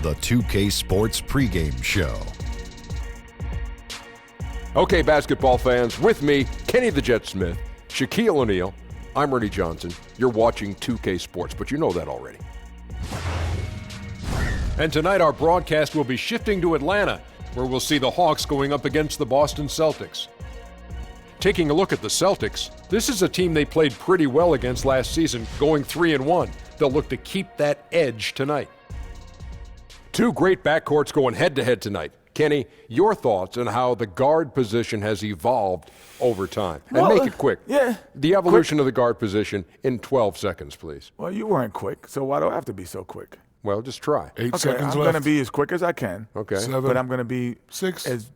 the 2K Sports pregame show. Okay, basketball fans, with me, Kenny the Jet Smith, Shaquille O'Neal, I'm Ernie Johnson. You're watching 2K Sports, but you know that already. And tonight our broadcast will be shifting to Atlanta, where we'll see the Hawks going up against the Boston Celtics. Taking a look at the Celtics, this is a team they played pretty well against last season, going 3-1. They'll look to keep that edge tonight. Two great backcourts going head-to-head tonight. Kenny, your thoughts on how the guard position has evolved over time? And make it quick. Yeah. The evolution of the guard position in 12 seconds, please. Well, you weren't quick, so why do I have to be so quick? Well, just try. 8 Okay, seconds I'm left. going to be as quick as I can. Okay. 7, But I'm going to be 6, as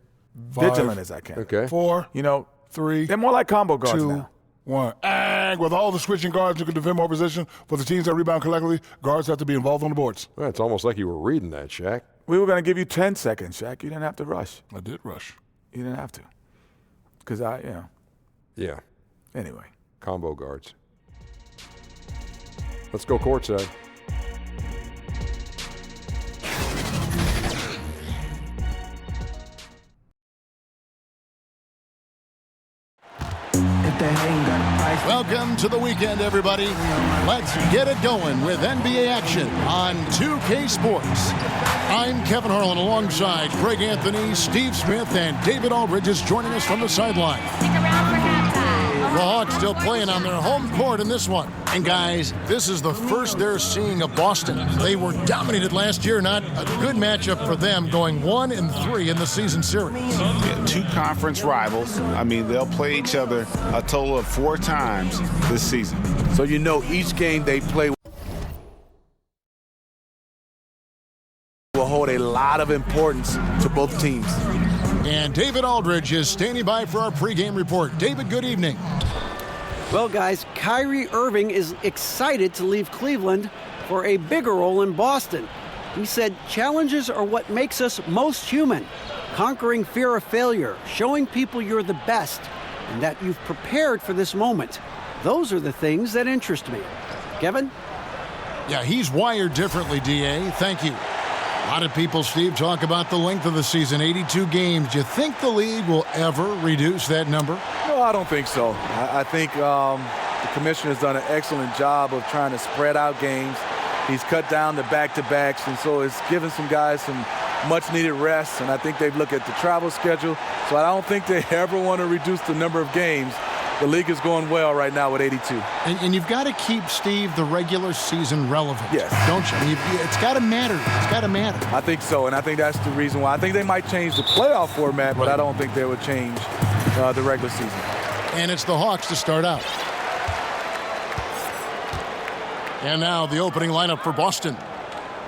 5, vigilant as I can. Okay. 4, You know, 3, they're more like combo guards 2, now. 1. And with all the switching guards who can defend more position for the teams that rebound collectively, guards have to be involved on the boards. Well, it's almost like you were reading that, Shaq. We were going to give you 10 seconds, Shaq. You didn't have to rush. I did rush. You didn't have to. Because Yeah, anyway. combo guards. Let's go courtside. Welcome to the weekend, everybody. Let's get it going with NBA action on 2K Sports. I'm Kevin Harlan alongside Greg Anthony, Steve Smith, and David Aldridge is joining us from the sideline. Stick around for halftime. The Hawks still playing on their home court in this one. And guys, this is the first they're seeing of Boston. They were dominated last year, not a good matchup for them, going 1-3 in the season series. Yeah, two conference rivals. I mean, they'll play each other a total of 4 times this season. So you know each game they play will hold a lot of importance to both teams. And David Aldridge is standing by for our pregame report. David, good evening. Well, guys, Kyrie Irving is excited to leave Cleveland for a bigger role in Boston. He said, challenges are what makes us most human. Conquering fear of failure, showing people you're the best, and that you've prepared for this moment. Those are the things that interest me. Kevin? Yeah, he's wired differently, D.A. Thank you. A lot of people, Steve, talk about the length of the season, 82 games. Do you think the league will ever reduce that number? No, I don't think so. I think the commissioner has done an excellent job of trying to spread out games. He's cut down the back-to-backs, and so it's given some guys some much-needed rest, and I think they've looked at the travel schedule. So I don't think they ever want to reduce the number of games. The league is going well right now with 82. And you've got to keep, Steve, the regular season relevant. Yes. Don't you? I mean, it's got to matter. It's got to matter. I think so, and I think that's the reason why. I think they might change the playoff format, but I don't think they would change the regular season. And it's the Hawks to start out. And now the opening lineup for Boston.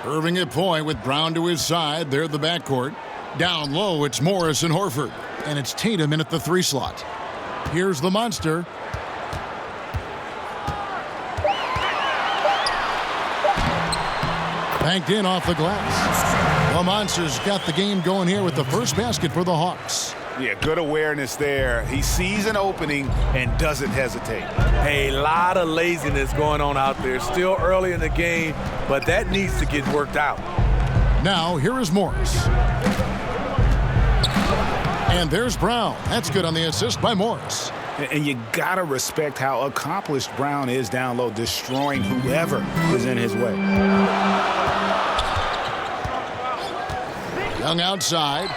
Irving at point with Brown to his side. They're the backcourt. Down low, it's Morris and Horford. And it's Tatum in at the 3 slot. Here's the monster. Banked in off the glass. The monster's got the game going here with the first basket for the Hawks. Yeah, good awareness there. He sees an opening and doesn't hesitate. A lot of laziness going on out there. Still early in the game, but that needs to get worked out. Now, here is Morris. And there's Brown. That's good on the assist by Morris. And you got to respect how accomplished Brown is down low, destroying whoever is in his way. Young outside.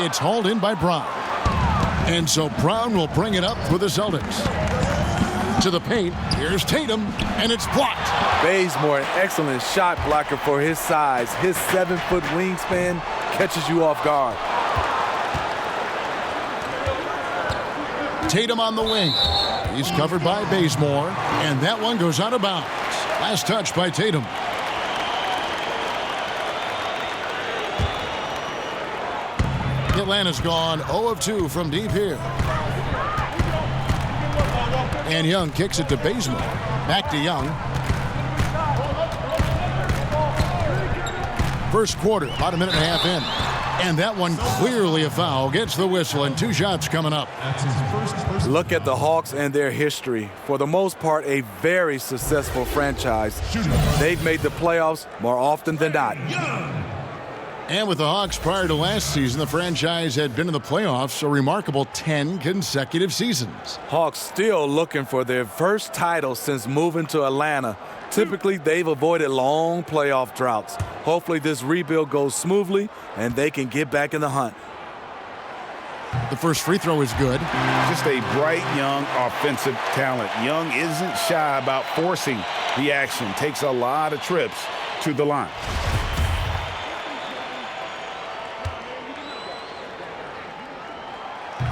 It's hauled in by Brown. And so Brown will bring it up for the Celtics. To the paint. Here's Tatum, and it's blocked. Bazemore, an excellent shot blocker for his size. His 7-foot wingspan catches you off guard. Tatum on the wing. He's covered by Bazemore, and that one goes out of bounds. Last touch by Tatum. Atlanta's gone 0 of 2 from deep here. And Young kicks it to Bazemore. Back to Young. First quarter, about a minute and a half in. And that one clearly a foul. Gets the whistle, and 2 shots coming up. Look at the Hawks and their history. For the most part, a very successful franchise. They've made the playoffs more often than not. And with the Hawks prior to last season, the franchise had been in the playoffs a remarkable 10 consecutive seasons. Hawks still looking for their first title since moving to Atlanta. Typically, they've avoided long playoff droughts. Hopefully, this rebuild goes smoothly and they can get back in the hunt. The first free throw is good. Just a bright, young, offensive talent. Young isn't shy about forcing the action. Takes a lot of trips to the line.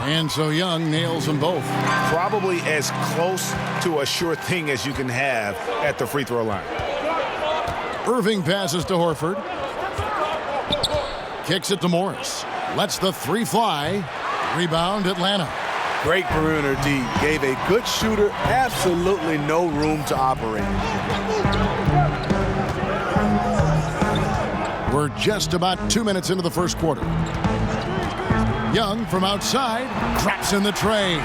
And so Young nails them both. Probably as close to a sure thing as you can have at the free throw line. Irving passes to Horford. Kicks it to Morris. Lets the 3 fly. Rebound Atlanta. Great perimeter D. Gave a good shooter absolutely no room to operate. We're just about 2 minutes into the first quarter. Young from outside drops in the tray.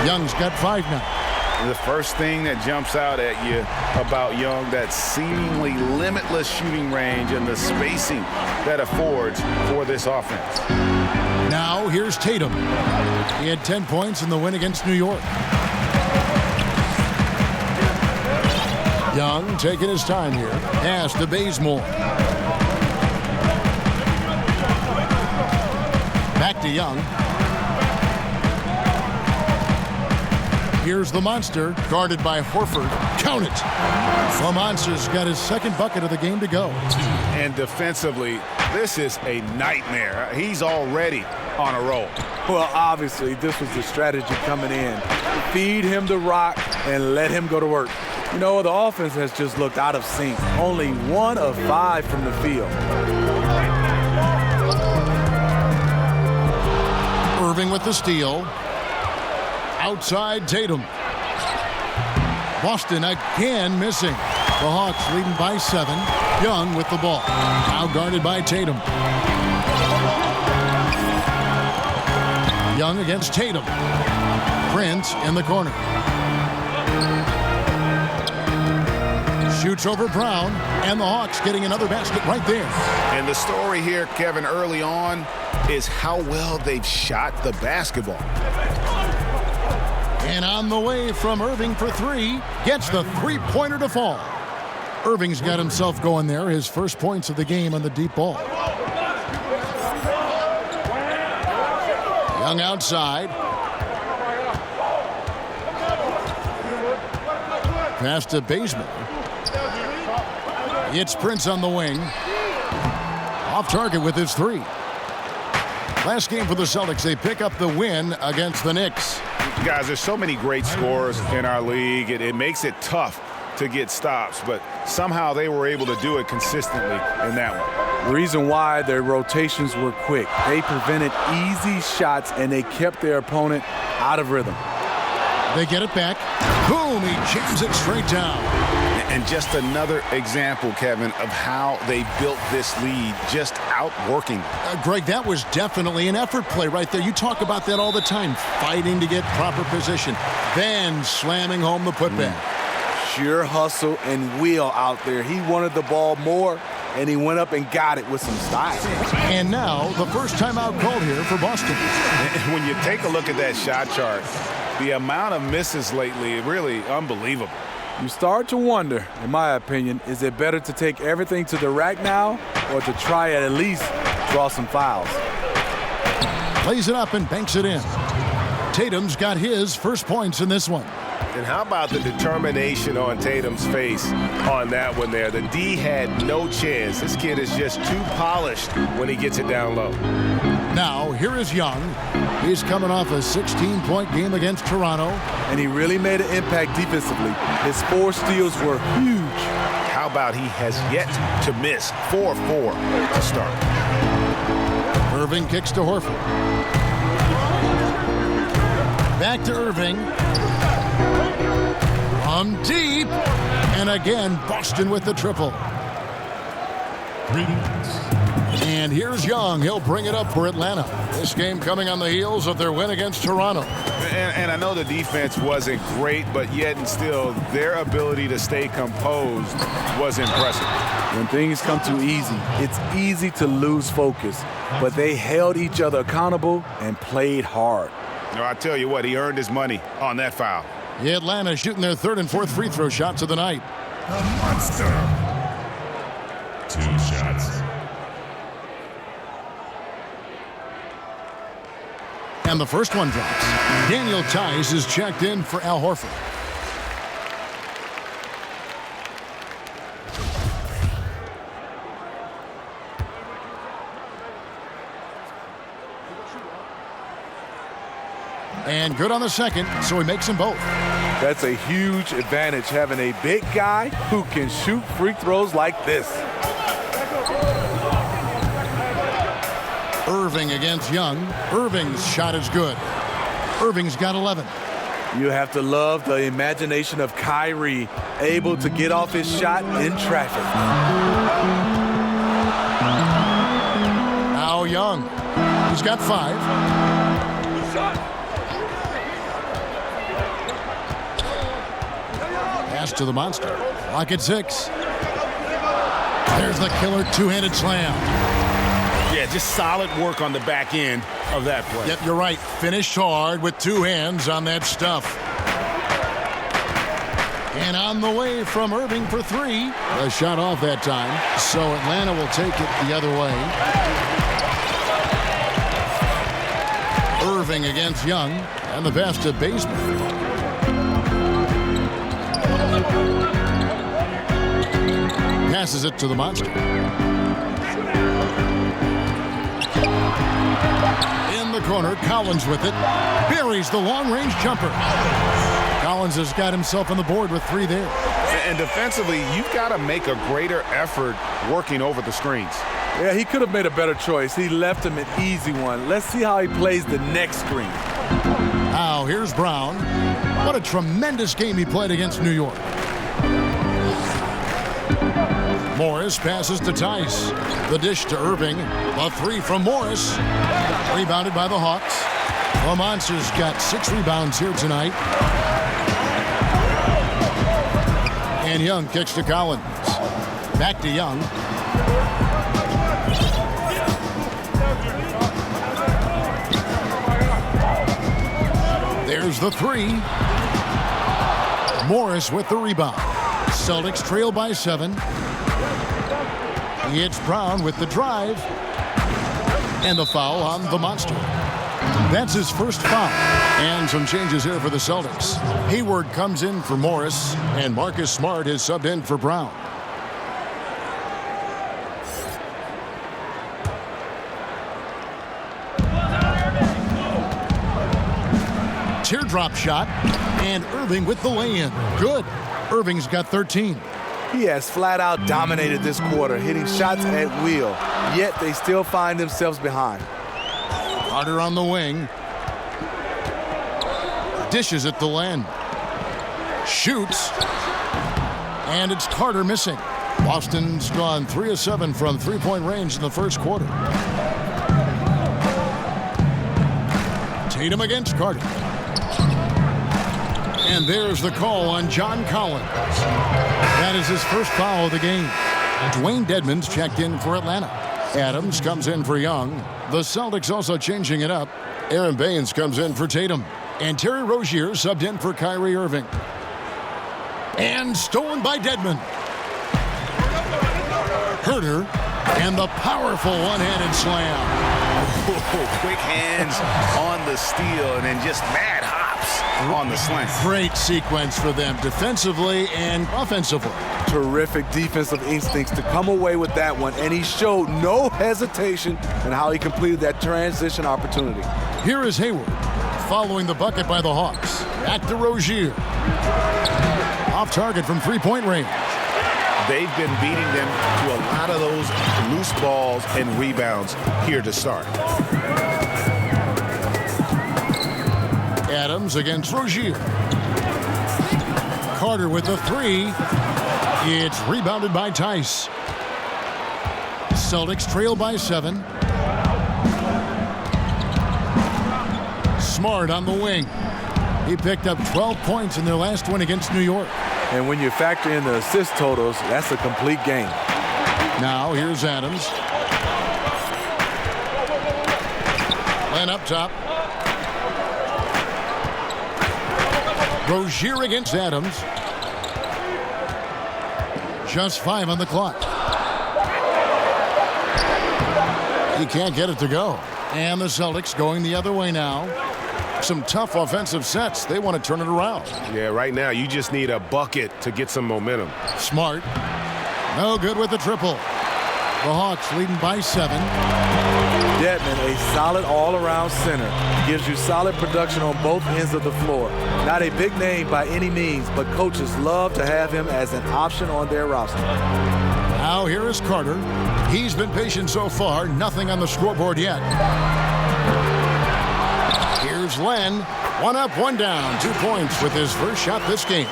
Young's got 5 now. The first thing that jumps out at you about Young, that seemingly limitless shooting range and the spacing that affords for this offense. Now here's Tatum. He had 10 points in the win against New York. Young taking his time here. Pass to Bazemore. Back to Young. Here's the Monster, guarded by Horford. Count it. The Monster's got his second bucket of the game to go. And defensively, this is a nightmare. He's already on a roll. Well, obviously, this was the strategy coming in. Feed him the rock and let him go to work. You know, the offense has just looked out of sync. Only 1 of 5 from the field. Irving with the steal. Outside Tatum. Boston again missing. The Hawks leading by 7. Young with the ball. Now guarded by Tatum. Young against Tatum. Prince in the corner. Shoots over Brown, and the Hawks getting another basket right there. And the story here, Kevin, early on is how well they've shot the basketball. And on the way from Irving for 3, gets the 3-pointer to fall. Irving's got himself going there, his first points of the game on the deep ball. Young outside. Pass to Bazemore. It's Prince on the wing. Off target with his 3. Last game for the Celtics, they pick up the win against the Knicks. Guys, there's so many great scorers in our league. It makes it tough to get stops, but somehow they were able to do it consistently in that one. The reason why their rotations were quick, they prevented easy shots and they kept their opponent out of rhythm. They get it back. Boom, he jams it straight down. And just another example, Kevin, of how they built this lead, just outworking. Greg, that was definitely an effort play right there. You talk about that all the time, fighting to get proper position, then slamming home the putback. Sheer hustle and will out there. He wanted the ball more, and he went up and got it with some style. And now, the first timeout called here for Boston. And when you take a look at that shot chart, the amount of misses lately, really unbelievable. You start to wonder, in my opinion, is it better to take everything to the rack now or to try at least draw some fouls? Plays it up and banks it in. Tatum's got his first points in this one. And how about the determination on Tatum's face on that one there? The D had no chance. This kid is just too polished when he gets it down low. Now, here is Young. He's coming off a 16-point game against Toronto. And he really made an impact defensively. His 4 steals were huge. How about he has yet to miss 4-4 to start? Irving kicks to Horford. Back to Irving. From deep. And again, Boston with the triple. And here's Young. He'll bring it up for Atlanta. This game coming on the heels of their win against Toronto. And I know the defense wasn't great, but yet and still, their ability to stay composed was impressive. When things come too easy, it's easy to lose focus. But they held each other accountable and played hard. I tell you what, he earned his money on that foul. Atlanta shooting their third and fourth free throw shots of the night. A monster. 2 shots. And the first one drops. Daniel Tice is checked in for Al Horford. And good on the second, so he makes them both. That's a huge advantage, having a big guy who can shoot free throws like this. Irving against Young. Irving's shot is good. Irving's got 11. You have to love the imagination of Kyrie, able to get off his shot in traffic. Now Young. He's got 5. Pass to the monster. Lock at 6. There's the killer two-handed slam. Yeah, just solid work on the back end of that play. Yep, you're right. Finished hard with 2 hands on that stuff. And on the way from Irving for 3. A shot off that time. So Atlanta will take it the other way. Irving against Young. And the pass to Baseman. Passes it to the monster. In the corner, Collins with it. Buries the long-range jumper. Collins has got himself on the board with 3 there. And defensively, you've got to make a greater effort working over the screens. Yeah, he could have made a better choice. He left him an easy one. Let's see how he plays the next screen. Now, here's Brown. What a tremendous game he played against New York. Morris passes to Tice. The dish to Irving. The 3 from Morris. Rebounded by the Hawks. The Monsters got 6 rebounds here tonight. And Young kicks to Collins. Back to Young. There's the 3. Morris with the rebound. Celtics trail by 7. It's Brown with the drive. And the foul on the monster. That's his first foul. And some changes here for the Celtics. Hayward comes in for Morris. And Marcus Smart is subbed in for Brown. Teardrop shot. And Irving with the lay-in. Good. Irving's got 13. He has flat out dominated this quarter, hitting shots at will, yet they still find themselves behind. Carter on the wing. Dishes at the end. Shoots. And it's Carter missing. Boston's gone 3 of 7 from three-point range in the first quarter. Tatum against Carter. And there's the call on John Collins. That is his first foul of the game. Dwayne Dedmon's checked in for Atlanta. Adams comes in for Young. The Celtics also changing it up. Aaron Baines comes in for Tatum. And Terry Rozier subbed in for Kyrie Irving. And stolen by Dedmon. Herter. And the powerful one-handed slam. Quick hands on the steal and then just mad hops on the slam. Great sequence for them defensively and offensively. Terrific defensive instincts to come away with that one, and he showed no hesitation in how he completed that transition opportunity. Here is Hayward following the bucket by the Hawks. Back to Rozier. Off target from three-point range. They've been beating them to a lot of those loose balls and rebounds here to start. Adams against Rozier. Carter with the 3. It's rebounded by Tice. Celtics trail by 7. Smart on the wing. He picked up 12 points in their last win against New York. And when you factor in the assist totals, that's a complete game. Now here's Adams. Len up top. Rozier against Adams. Just 5 on the clock. He can't get it to go. And the Celtics going the other way now. Some tough offensive sets. They want to turn it around. Yeah, right now you just need a bucket to get some momentum. Smart. No good with the triple. The Hawks leading by 7. Dedmon, a solid all-around center. Gives you solid production on both ends of the floor. Not a big name by any means, but coaches love to have him as an option on their roster. Now here is Carter. He's been patient so far. Nothing on the scoreboard yet. Here's Len. 1 up, 1 down. 2 points with his first shot this game.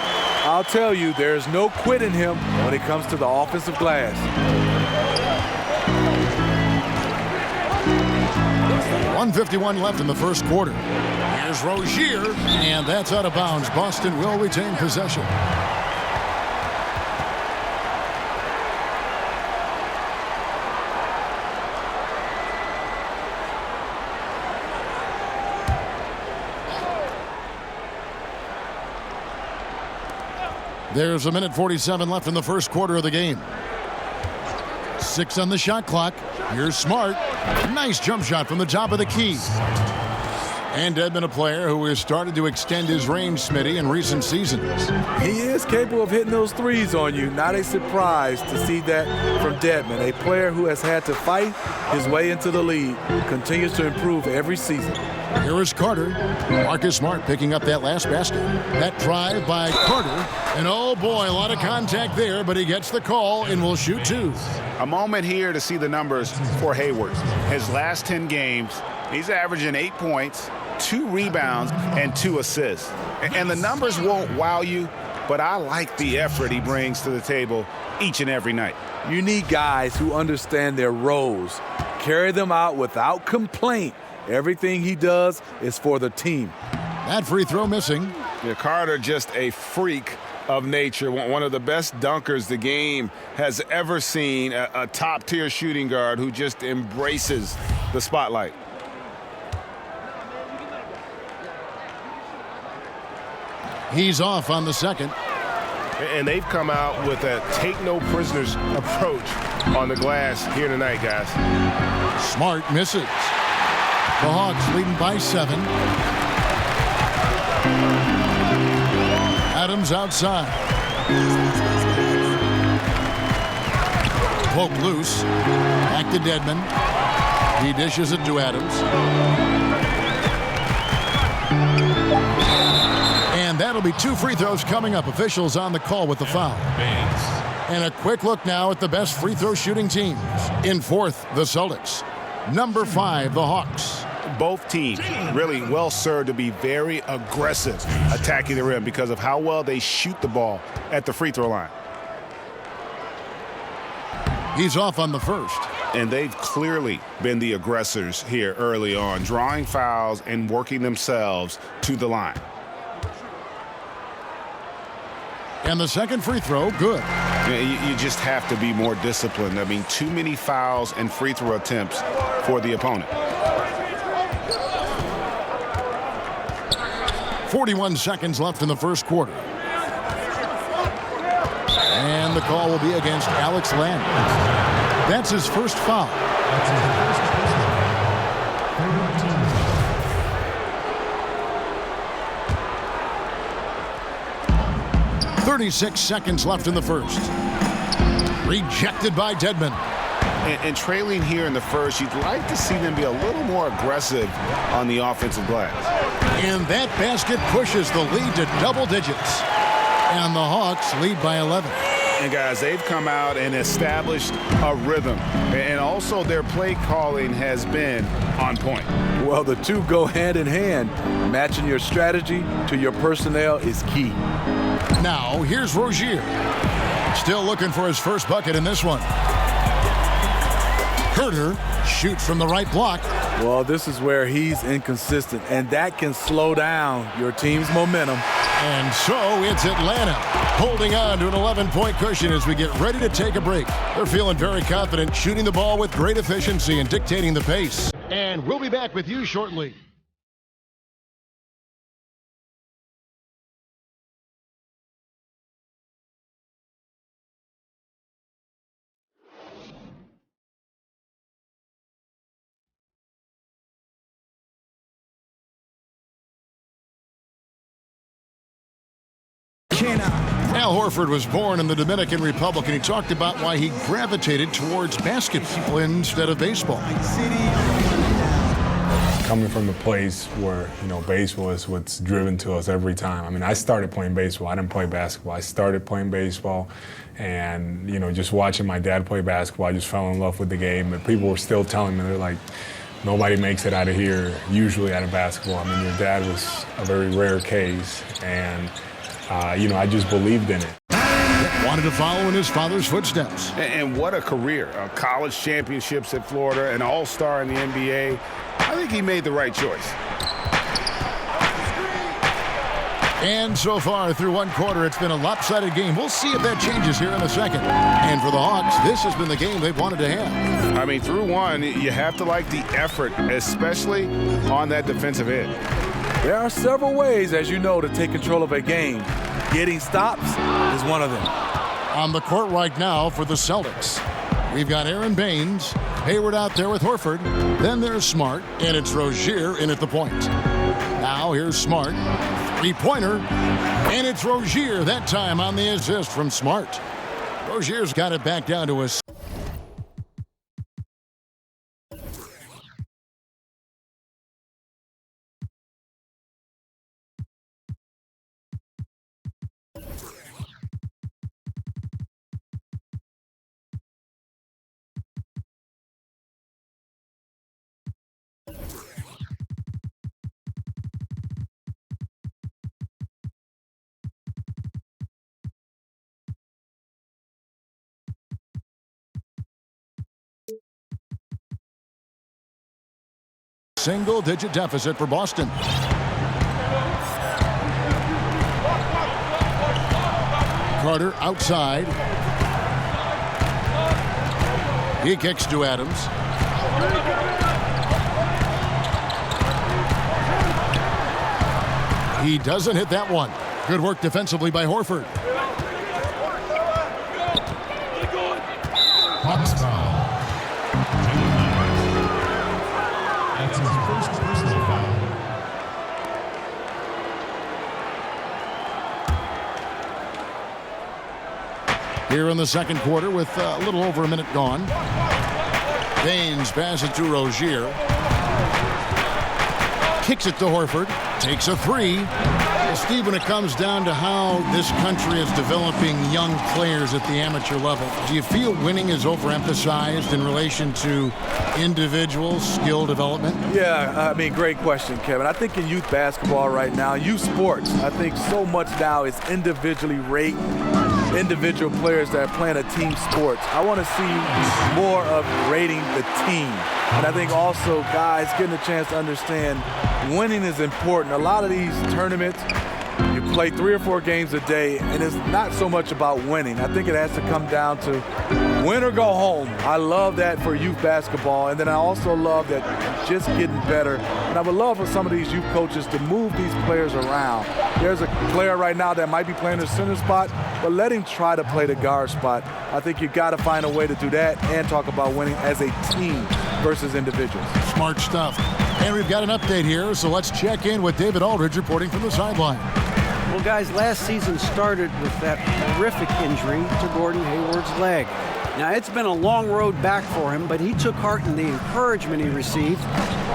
I'll tell you, there's no quit in him when it comes to the offensive glass. 1:51 left in the first quarter. Here's Rozier, and that's out of bounds. Boston will retain possession. There's 1:47 left in the first quarter of the game. 6 on the shot clock. Here's Smart. Nice jump shot from the top of the key. And Dedmon, a player who has started to extend his range, Smitty, in recent seasons. He is capable of hitting those threes on you. Not a surprise to see that from Dedmon, a player who has had to fight his way into the league, continues to improve every season. Here is Carter. Marcus Smart picking up that last basket. That drive by Carter. And oh boy, a lot of contact there, but he gets the call and will shoot 2. A moment here to see the numbers for Hayward. His last 10 games, he's averaging 8 points, 2 rebounds, and 2 assists. And the numbers won't wow you, but I like the effort he brings to the table each and every night. You need guys who understand their roles, carry them out without complaint. Everything he does is for the team. That free throw missing. Yeah, Carter just a freak of nature, one of the best dunkers the game has ever seen, a top-tier shooting guard who just embraces the spotlight. He's off on the second. And they've come out with a take-no-prisoners approach on the glass here tonight, guys. Smart misses. The Hawks leading by 7. Adams outside. Poke loose. Back to Dedmon. He dishes it to Adams. And that'll be 2 free throws coming up. Officials on the call with the foul. And a quick look now at the best free throw shooting teams. In 4th, the Celtics. Number 5, the Hawks. Both teams really well served to be very aggressive attacking the rim because of how well they shoot the ball at the free throw line. He's off on the first. And they've clearly been the aggressors here early on, drawing fouls and working themselves to the line. And the second free throw, good. You just have to be more disciplined. I mean, too many fouls and free throw attempts for the opponent. 41 seconds left in the first quarter. And the call will be against Alex Len. That's his first foul. 36 seconds left in the first. Rejected by Dedmon. And trailing here in the first, you'd like to see them be a little more aggressive on the offensive glass. And that basket pushes the lead to double digits. And the Hawks lead by 11. And guys, they've come out and established a rhythm. And also their play calling has been on point. Well, the two go hand in hand. Matching your strategy to your personnel is key. Now, here's Rozier. Still looking for his first bucket in this one. Herter shoots from the right block. Well, this is where he's inconsistent, and that can slow down your team's momentum. And so it's Atlanta holding on to an 11-point cushion as we get ready to take a break. They're feeling very confident, shooting the ball with great efficiency and dictating the pace. And we'll be back with you shortly. Al Horford was born in the Dominican Republic, and he talked about why he gravitated towards basketball instead of baseball. Coming from the place where, baseball is what's driven to us every time. I mean, I started playing baseball. I didn't play basketball. I started playing baseball, and, just watching my dad play basketball, I just fell in love with the game. But people were still telling me, they're like, nobody makes it out of here, usually out of basketball. I mean, your dad was a very rare case, and I just believed in it. Wanted to follow in his father's footsteps. And what a career. College championships at Florida, an all-star in the NBA. I think he made the right choice. And so far through one quarter, it's been a lopsided game. We'll see if that changes here in a second. And for the Hawks, this has been the game they've wanted to have. I mean, through one, you have to like the effort, especially on that defensive end. There are several ways, as you know, to take control of a game. Getting stops is one of them. On the court right now for the Celtics, we've got Aaron Baines, Hayward out there with Horford. Then there's Smart, and it's Rozier in at the point. Now here's Smart, three-pointer, and it's Rozier that time on the assist from Smart. Rozier's got it back down to a single-digit deficit for Boston. Carter outside. He kicks to Adams. He doesn't hit that one. Good work defensively by Horford. Hawks foul. That's his first personal foul. Here in the second quarter with a little over a minute gone. Baines passes to Rozier. Kicks it to Horford. Takes a three. Well, Steve, when it comes down to how this country is developing young players at the amateur level, do you feel winning is overemphasized in relation to individual skill development? Yeah, I mean, great question, Kevin. I think in youth basketball right now, youth sports, I think so much now is individually rate individual players that are playing a team sports. I want to see more of rating the team. And I think also guys getting a chance to understand winning is important. A lot of these tournaments, you play 3 or 4 games a day, and it's not so much about winning. I think it has to come down to win or go home. I love that for youth basketball, and then I also love that just getting better. And I would love for some of these youth coaches to move these players around. There's a player right now that might be playing the center spot, but let him try to play the guard spot. I think you got to find a way to do that and talk about winning as a team versus individuals. Smart stuff. And we've got an update here, so let's check in with David Aldridge reporting from the sideline. Well, guys, last season started with that horrific injury to Gordon Hayward's leg. Now, it's been a long road back for him, but he took heart in the encouragement he received,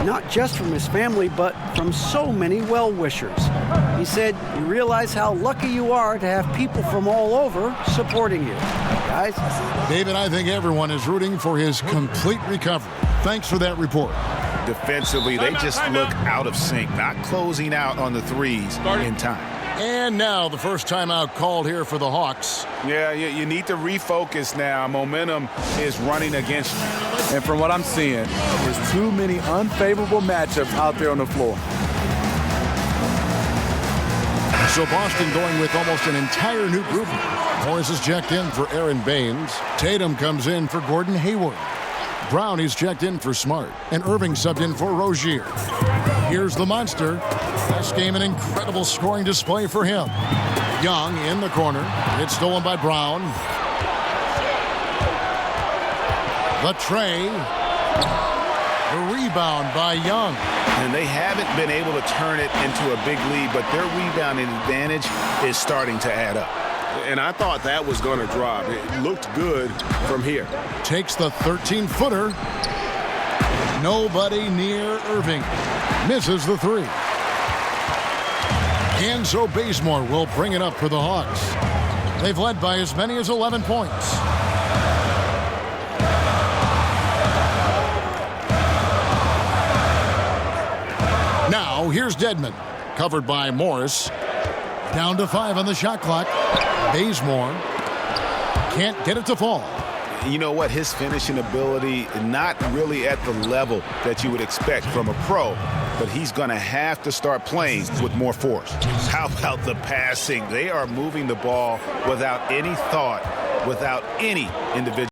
not just from his family, but from so many well-wishers. He said, you realize how lucky you are to have people from all over supporting you. Guys? David, I think everyone is rooting for his complete recovery. Thanks for that report. Defensively, they just look out of sync, not closing out on the threes in time. And now the first timeout called here for the Hawks. Yeah, you need to refocus now. Momentum is running against you. And from what I'm seeing, there's too many unfavorable matchups out there on the floor. So Boston going with almost an entire new group. Morris is checked in for Aaron Baines. Tatum comes in for Gordon Hayward. Brown is checked in for Smart. And Irving subbed in for Rozier. Here's the monster. Last game, an incredible scoring display for him. Young in the corner. It's stolen by Brown. The tray. The rebound by Young. And they haven't been able to turn it into a big lead, but their rebounding advantage is starting to add up. And I thought that was going to drop. It looked good from here. Takes the 13-footer. Nobody near Irving. Misses the three. And so Bazemore will bring it up for the Hawks. They've led by as many as 11 points. Now here's Dedmon. Covered by Morris. Down to 5 on the shot clock. Bazemore can't get it to fall. You know what? His finishing ability, not really at the level that you would expect from a pro, but he's going to have to start playing with more force. How about the passing? They are moving the ball without any thought, without any individual.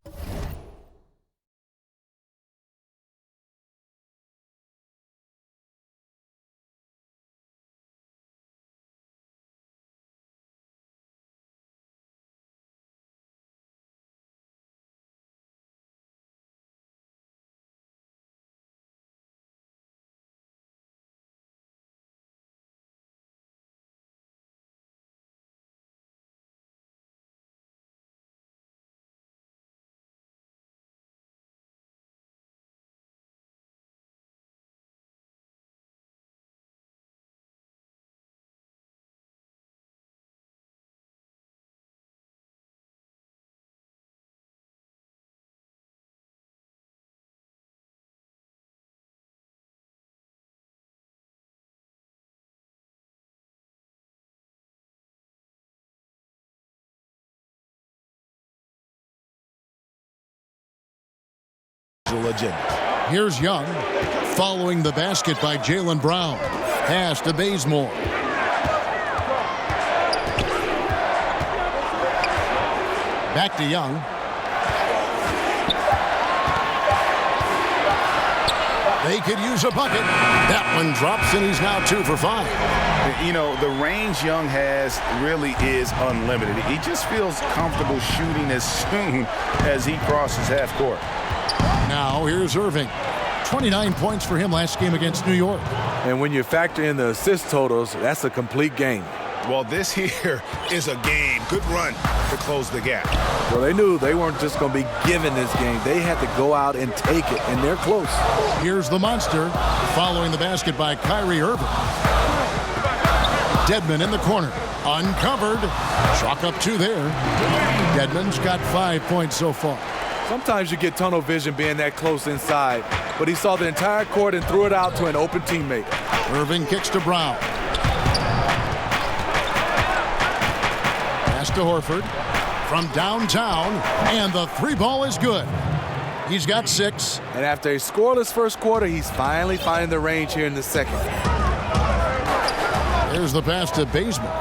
Agenda. Here's Young following the basket by Jaylen Brown. Pass to Bazemore. Back to Young. They could use a bucket. That one drops, and he's now 2 for 5. You know, the range Young has really is unlimited. He just feels comfortable shooting as soon as he crosses half court. Now here's Irving. 29 points for him last game against New York. And when you factor in the assist totals, that's a complete game. Well, this here is a game. Good run to close the gap. Well, they knew they weren't just going to be given this game. They had to go out and take it, and they're close. Here's the monster following the basket by Kyrie Irving. Dedmon in the corner. Uncovered. Chalk up 2 there. Dedmon's got 5 points so far. Sometimes you get tunnel vision being that close inside, but he saw the entire court and threw it out to an open teammate. Irving kicks to Brown. Pass to Horford from downtown, and the 3-ball is good. He's got 6. And after a scoreless first quarter, he's finally finding the range here in the second. There's the pass to Bazemore.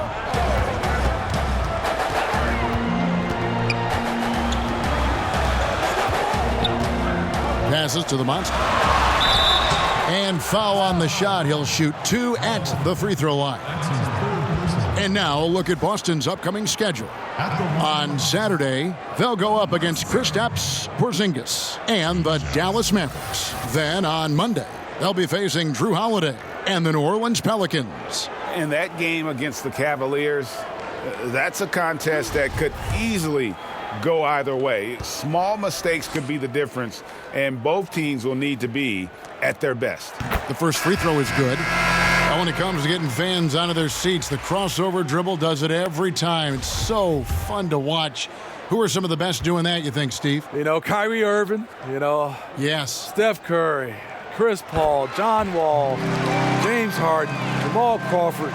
Passes to the monster. And foul on the shot. He'll shoot 2 at the free throw line. And now a look at Boston's upcoming schedule. On Saturday, they'll go up against Kristaps Porzingis and the Dallas Mavericks. Then on Monday, they'll be facing Drew Holiday and the New Orleans Pelicans. In that game against the Cavaliers, that's a contest that could easily go either way. Small mistakes could be the difference, and both teams will need to be at their best. The first free throw is good. And when it comes to getting fans out of their seats, the crossover dribble does it every time. It's so fun to watch. Who are some of the best doing that, you think, Steve? You know, Kyrie Irving, Yes. Steph Curry, Chris Paul, John Wall, James Harden, Jamal Crawford.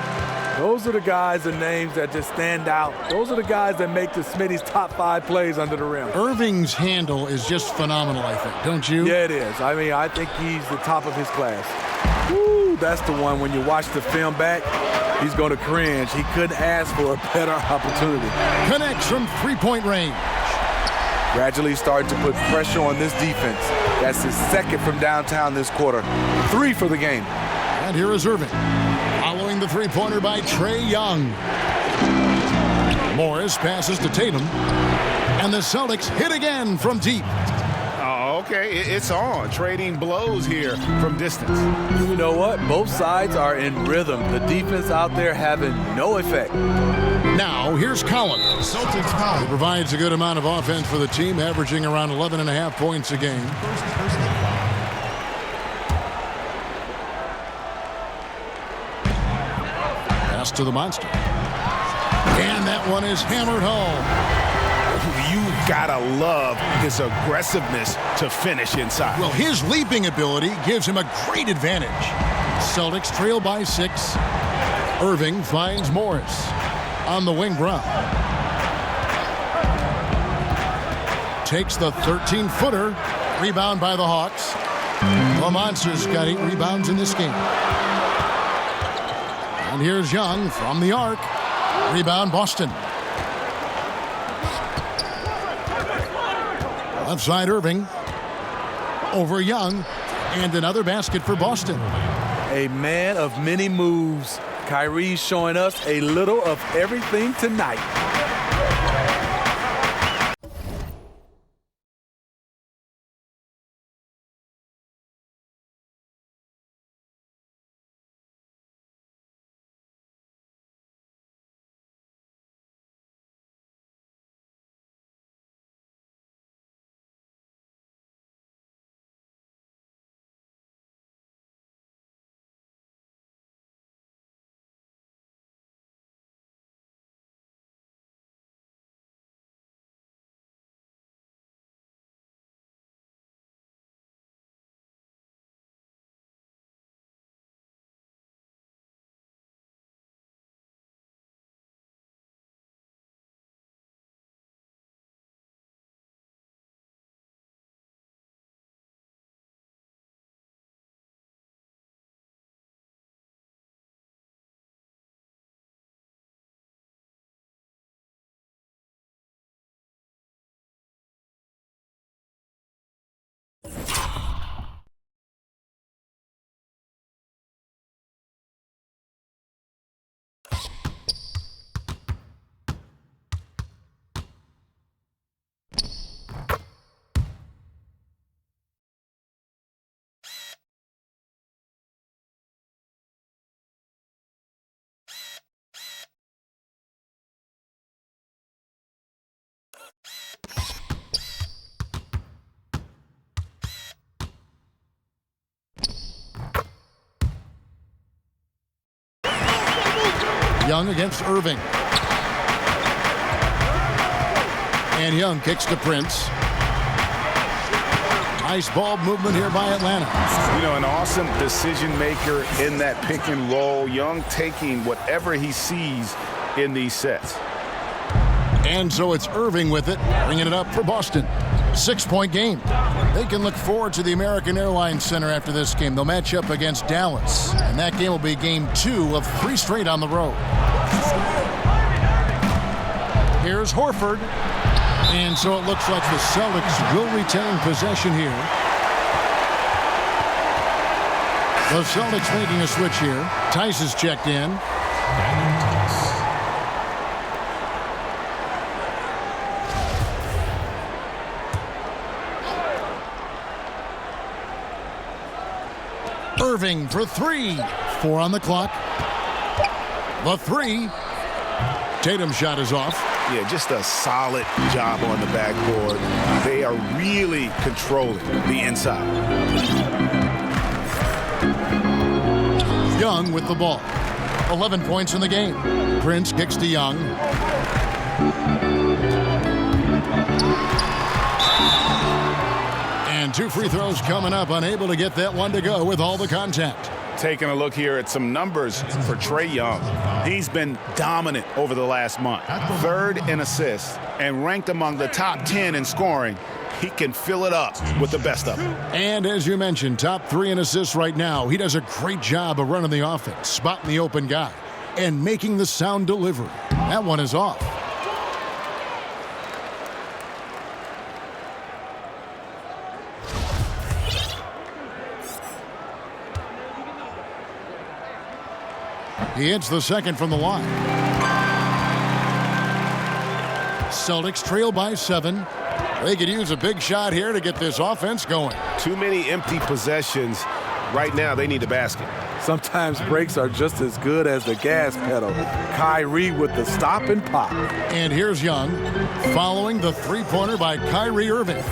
Those are the guys and names that just stand out. Those are the guys that make the Smitty's top 5 plays under the rim. Irving's handle is just phenomenal, I think, don't you? Yeah, it is. I mean, I think he's the top of his class. Woo, that's the one when you watch the film back, he's going to cringe. He couldn't ask for a better opportunity. Connects from three-point range. Gradually starting to put pressure on this defense. That's his second from downtown this quarter. 3 for the game. And here is Irving. Following the three-pointer by Trae Young. Morris passes to Tatum. And the Celtics hit again from deep. Oh, okay. It's on. Trading blows here from distance. You know what? Both sides are in rhythm. The defense out there having no effect. Now, here's Collins. Celtics foul. He provides a good amount of offense for the team, averaging around 11.5 points a game. First personal foul. Pass to the monster. And that one is hammered home. You gotta love his aggressiveness to finish inside. Well, his leaping ability gives him a great advantage. Celtics trail by 6. Irving finds Morris on the wing. Brown takes the 13-footer. Rebound by the Hawks. The Monsters got 8 rebounds in this game. And here's Young from the arc. Rebound Boston. Left side Irving. Over Young. And another basket for Boston. A man of many moves. Kyrie's showing us a little of everything tonight. Young against Irving. And Young kicks to Prince. Nice ball movement here by Atlanta. You know, an awesome decision maker in that pick and roll. Young taking whatever he sees in these sets. And so it's Irving with it, bringing it up for Boston. 6-point game. They can look forward to the American Airlines Center after this game. They'll match up against Dallas, and that game will be game 2 of 3 straight on the road. Here's Horford. And so it looks like the Celtics will retain possession here. The Celtics making a switch here. Tice is checked in. Irving for 3. 4 on the clock. The 3. Tatum's shot is off. Yeah, just a solid job on the backboard. They are really controlling the inside. Young with the ball. 11 points in the game. Prince kicks to Young. And 2 free throws coming up. Unable to get that one to go with all the contact. Taking a look here at some numbers for Trae Young. He's been dominant over the last month. 3rd in assists and ranked among the top 10 in scoring. He can fill it up with the best of them. And as you mentioned, top 3 in assists right now. He does a great job of running the offense, spotting the open guy, and making the sound delivery. That one is off. He hits the second from the line. Celtics trail by 7. They could use a big shot here to get this offense going. Too many empty possessions. Right now, they need a basket. Sometimes breaks are just as good as the gas pedal. Kyrie with the stop and pop. And here's Young following the three-pointer by Kyrie Irving.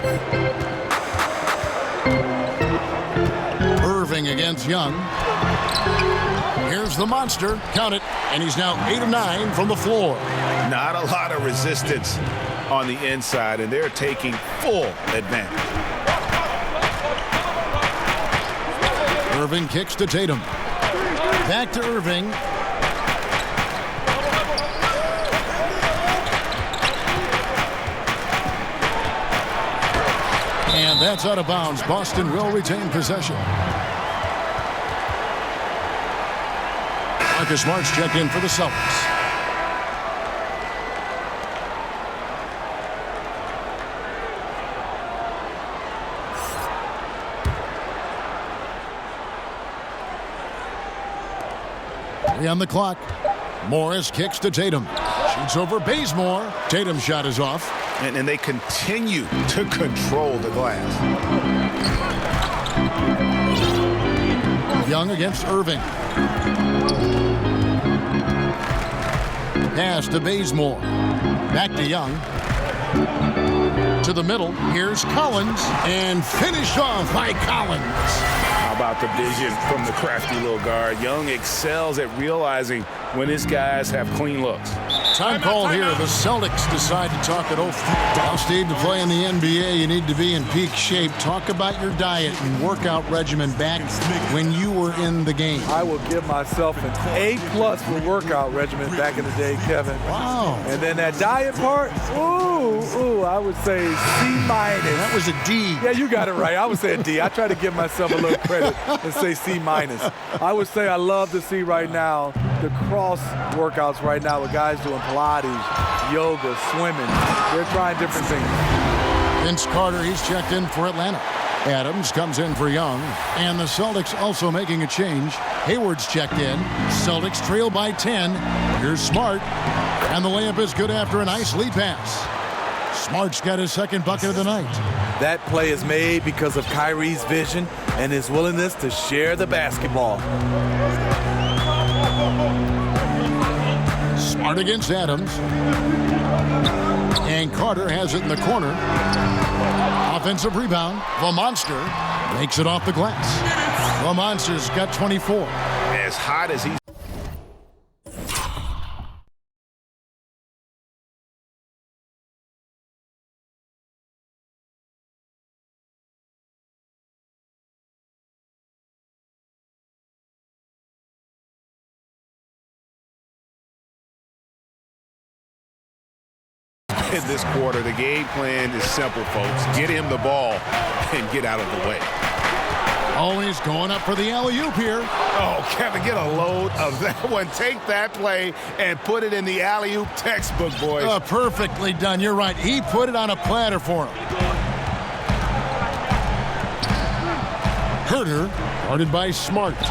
Irving against Young. Here's the monster. Count it. And he's now 8 of 9 from the floor. Not a lot of resistance on the inside, and they're taking full advantage. Irving kicks to Tatum. Back to Irving. And that's out of bounds. Boston will retain possession. Marcus Smart's checked in for the Celtics. On the clock. Morris kicks to Tatum. Shoots over Bazemore. Tatum's shot is off. And they continue to control the glass. Young against Irving. Pass to Bazemore. Back to Young. To the middle. Here's Collins. And finished off by Collins. How about the vision from the crafty little guard? Young excels at realizing when his guys have clean looks. Time call here. The Celtics decide to talk it over. Well, Steve, to play in the NBA, you need to be in peak shape. Talk about your diet and workout regimen back when you were in the game. I will give myself an A+ for workout regimen back in the day, Kevin. Wow. And then that diet part, I would say C-. That was a D. Yeah, you got it right. I would say a D. I try to give myself a little credit and say C-. I would say I love to see right now the cross workouts right now with guys doing Pilates, yoga, swimming. They're trying different things. Vince Carter, he's checked in for Atlanta. Adams comes in for Young. And the Celtics also making a change. Hayward's checked in. Celtics trail by 10. Here's Smart. And the layup is good after a nice lead pass. Smart's got his second bucket of the night. That play is made because of Kyrie's vision and his willingness to share the basketball. Smart against Adams. And Carter has it in the corner. Offensive rebound. The Monster makes it off the glass. The Monster's got 24. As hot as he's in this quarter, the game plan is simple, folks. Get him the ball and get out of the way. Always going up for the alley-oop here. Oh, Kevin, get a load of that one. Take that play and put it in the alley-oop textbook, boys. Perfectly done. You're right. He put it on a platter for him. Herter, guarded by Smart.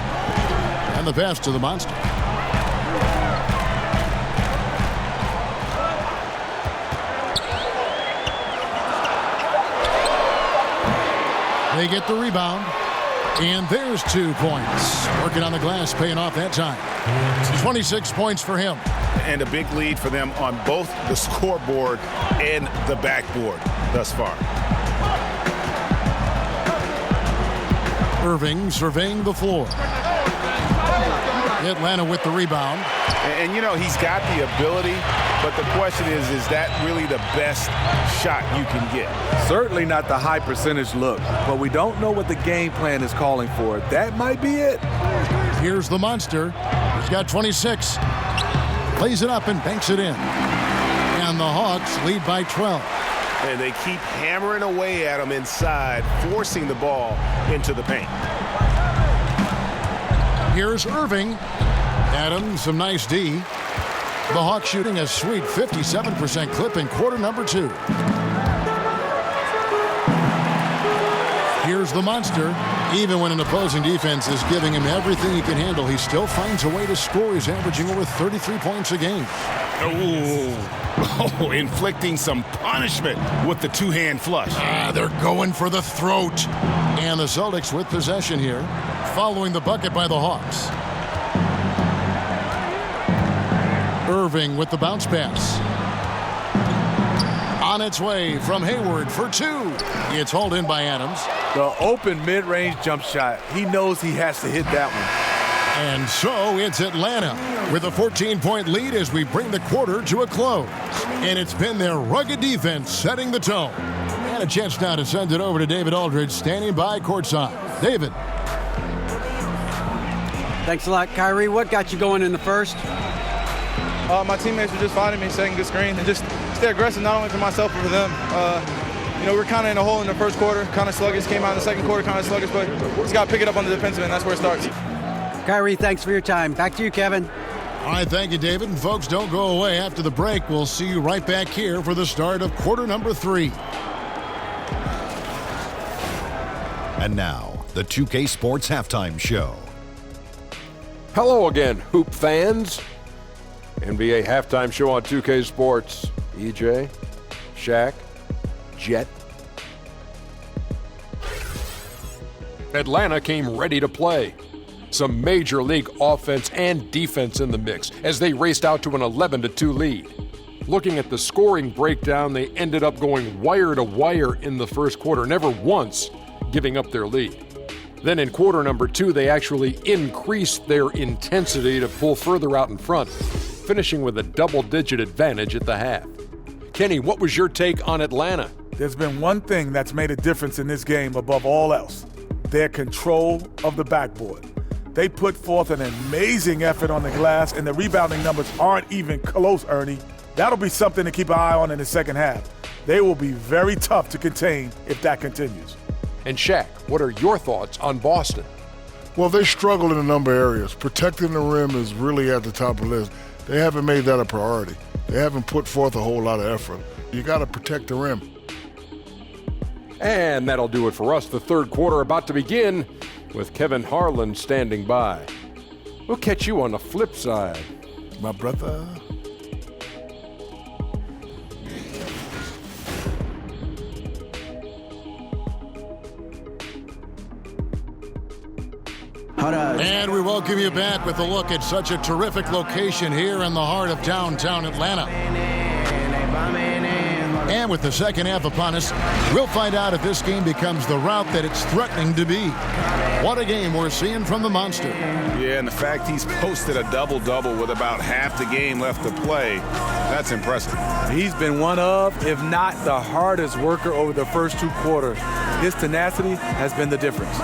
And the pass to the Monster. They get the rebound. And there's 2 points. Working on the glass, paying off that time. 26 points for him. And a big lead for them on both the scoreboard and the backboard thus far. Irving surveying the floor. Atlanta with the rebound. And you know, he's got the ability, but the question is that really the best shot you can get? Certainly not the high percentage look, but we don't know what the game plan is calling for. That might be it. Here's the monster. He's got 26. Plays it up and banks it in. And the Hawks lead by 12. And they keep hammering away at him inside, forcing the ball into the paint. Here's Irving. Adams, some nice D. The Hawks shooting a sweet 57% clip in quarter number 2. Here's the monster. Even when an opposing defense is giving him everything he can handle, he still finds a way to score. He's averaging over 33 points a game. Oh, inflicting some punishment with the two-hand flush. They're going for the throat. And the Celtics with possession here, following the bucket by the Hawks. Irving with the bounce pass. On its way from Hayward for 2. It's hauled in by Adams. The open mid-range jump shot. He knows he has to hit that one. And so it's Atlanta with a 14-point lead as we bring the quarter to a close. And it's been their rugged defense setting the tone. And a chance now to send it over to David Aldridge, standing by courtside. David. Thanks a lot, Kyrie. What got you going in the first? My teammates were just fighting me, setting good screen, and just stay aggressive, not only for myself, but for them. We're kind of in a hole in the first quarter, kind of sluggish, came out in the second quarter kind of sluggish, but just got to pick it up on the defensive end. That's where it starts. Kyrie, thanks for your time. Back to you, Kevin. All right, thank you, David. And folks, don't go away. After the break, we'll see you right back here for the start of quarter number 3. And now, the 2K Sports Halftime Show. Hello again, Hoop fans. NBA Halftime Show on 2K Sports. EJ, Shaq, Jet. Atlanta came ready to play. Some major league offense and defense in the mix as they raced out to an 11-2 lead. Looking at the scoring breakdown, they ended up going wire to wire in the first quarter, never once giving up their lead. Then in quarter number 2, they actually increased their intensity to pull further out in front, finishing with a double-digit advantage at the half. Kenny, what was your take on Atlanta? There's been one thing that's made a difference in this game above all else: their control of the backboard. They put forth an amazing effort on the glass, and the rebounding numbers aren't even close, Ernie. That'll be something to keep an eye on in the second half. They will be very tough to contain if that continues. And Shaq, what are your thoughts on Boston? Well, they struggle in a number of areas. Protecting the rim is really at the top of the list. They haven't made that a priority. They haven't put forth a whole lot of effort. You got to protect the rim. And that'll do it for us. The third quarter about to begin with Kevin Harlan standing by. We'll catch you on the flip side, my brother. And we welcome you back with a look at such a terrific location here in the heart of downtown Atlanta. And with the second half upon us, we'll find out if this game becomes the route that it's threatening to be. What a game we're seeing from the monster. Yeah, and the fact he's posted a double-double with about half the game left to play, that's impressive. He's been one of, if not the hardest worker over the first 2 quarters. His tenacity has been the difference.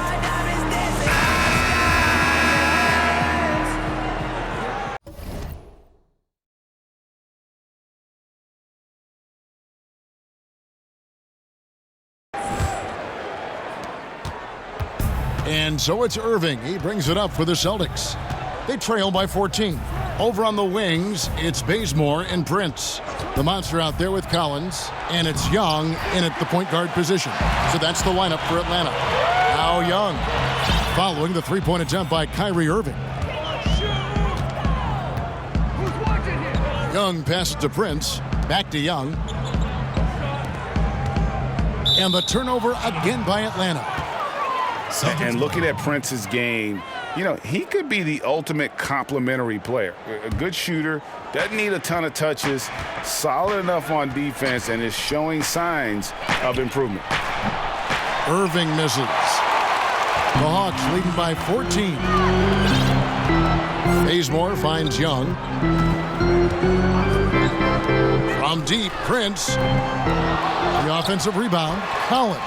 And so it's Irving. He brings it up for the Celtics. They trail by 14. Over on the wings, it's Bazemore and Prince. The monster out there with Collins, and it's Young in at the point guard position. So that's the lineup for Atlanta. Now Young, following the three-point attempt by Kyrie Irving. Young passes to Prince, back to Young. And the turnover again by Atlanta. And looking at Prince's game, you know, he could be the ultimate complementary player. A good shooter, doesn't need a ton of touches, solid enough on defense, and is showing signs of improvement. Irving misses. The Hawks leading by 14. Bazemore finds Young. From deep, Prince. The offensive rebound. Collins.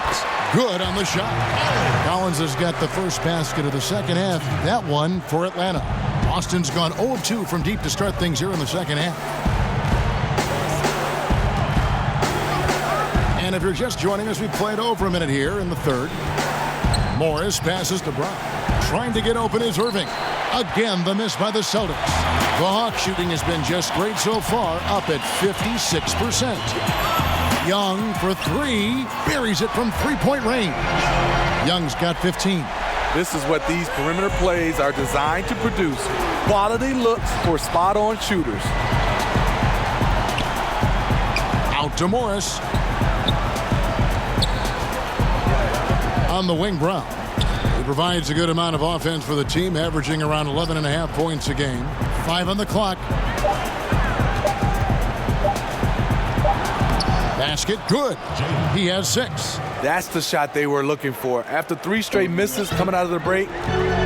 Good on the shot. Collins has got the first basket of the second half. That one for Atlanta. Boston's gone 0 of 2 from deep to start things here in the second half. And if you're just joining us, we played over a minute here in the third. Morris passes to Brown. Trying to get open is Irving. Again, the miss by the Celtics. The Hawks shooting has been just great so far, up at 56%. Young for three, buries it from three-point range. Young's got 15. This is what these perimeter plays are designed to produce. Quality looks for spot-on shooters. Out to Morris. On the wing, Brown. He provides a good amount of offense for the team, averaging around 11.5 points a game. 5 on the clock. Basket, good. He has 6. That's the shot they were looking for. After 3 straight misses coming out of the break,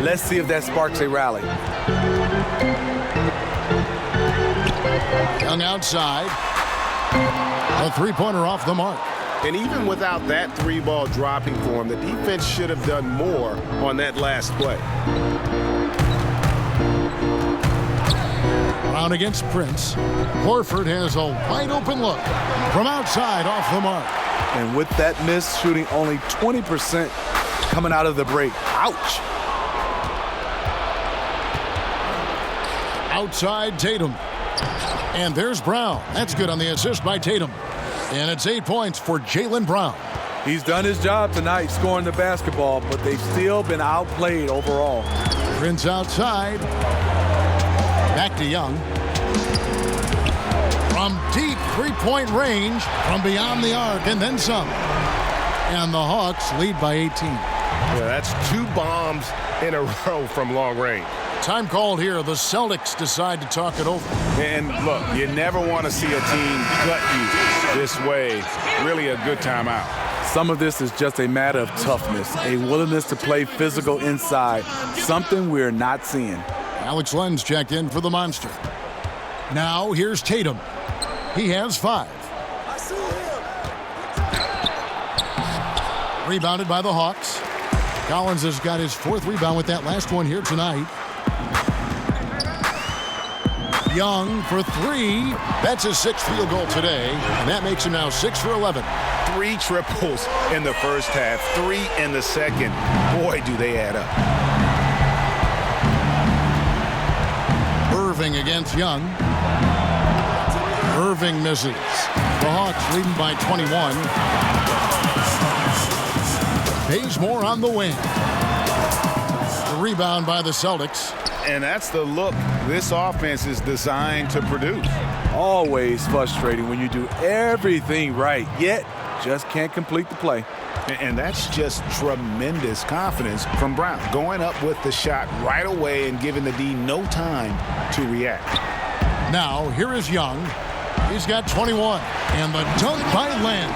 let's see if that sparks a rally. Young outside. A three-pointer off the mark. And even without that 3-ball dropping for him, the defense should have done more on that last play. Brown against Prince. Horford has a wide-open look. From outside, off the mark. And with that miss, shooting only 20% coming out of the break. Ouch! Outside, Tatum. And there's Brown. That's good on the assist by Tatum. And it's 8 points for Jaylen Brown. He's done his job tonight scoring the basketball, but they've still been outplayed overall. Prince outside. Back to Young. From deep three-point range, from beyond the arc, and then some. And the Hawks lead by 18. Yeah, that's 2 bombs in a row from long range. Time called here. The Celtics decide to talk it over. And look, you never want to see a team gut you this way. Really a good timeout. Some of this is just a matter of toughness, a willingness to play physical inside, something we're not seeing. Alex Len's checked in for the Monster. Now here's Tatum. He has 5. Rebounded by the Hawks. Collins has got his 4th rebound with that last one here tonight. Young for 3. That's his 6th field goal today, and that makes him now 6 for 11. 3 triples in the first half, 3 in the second. Boy, do they add up. Irving against Young. Irving misses. The Hawks leading by 21. Bazemore on the wing. The rebound by the Celtics. And that's the look this offense is designed to produce. Always frustrating when you do everything right, yet just can't complete the play. And that's just tremendous confidence from Brown. Going up with the shot right away and giving the D no time to react. Now, here is Young. He's got 21. And the dunk by Len.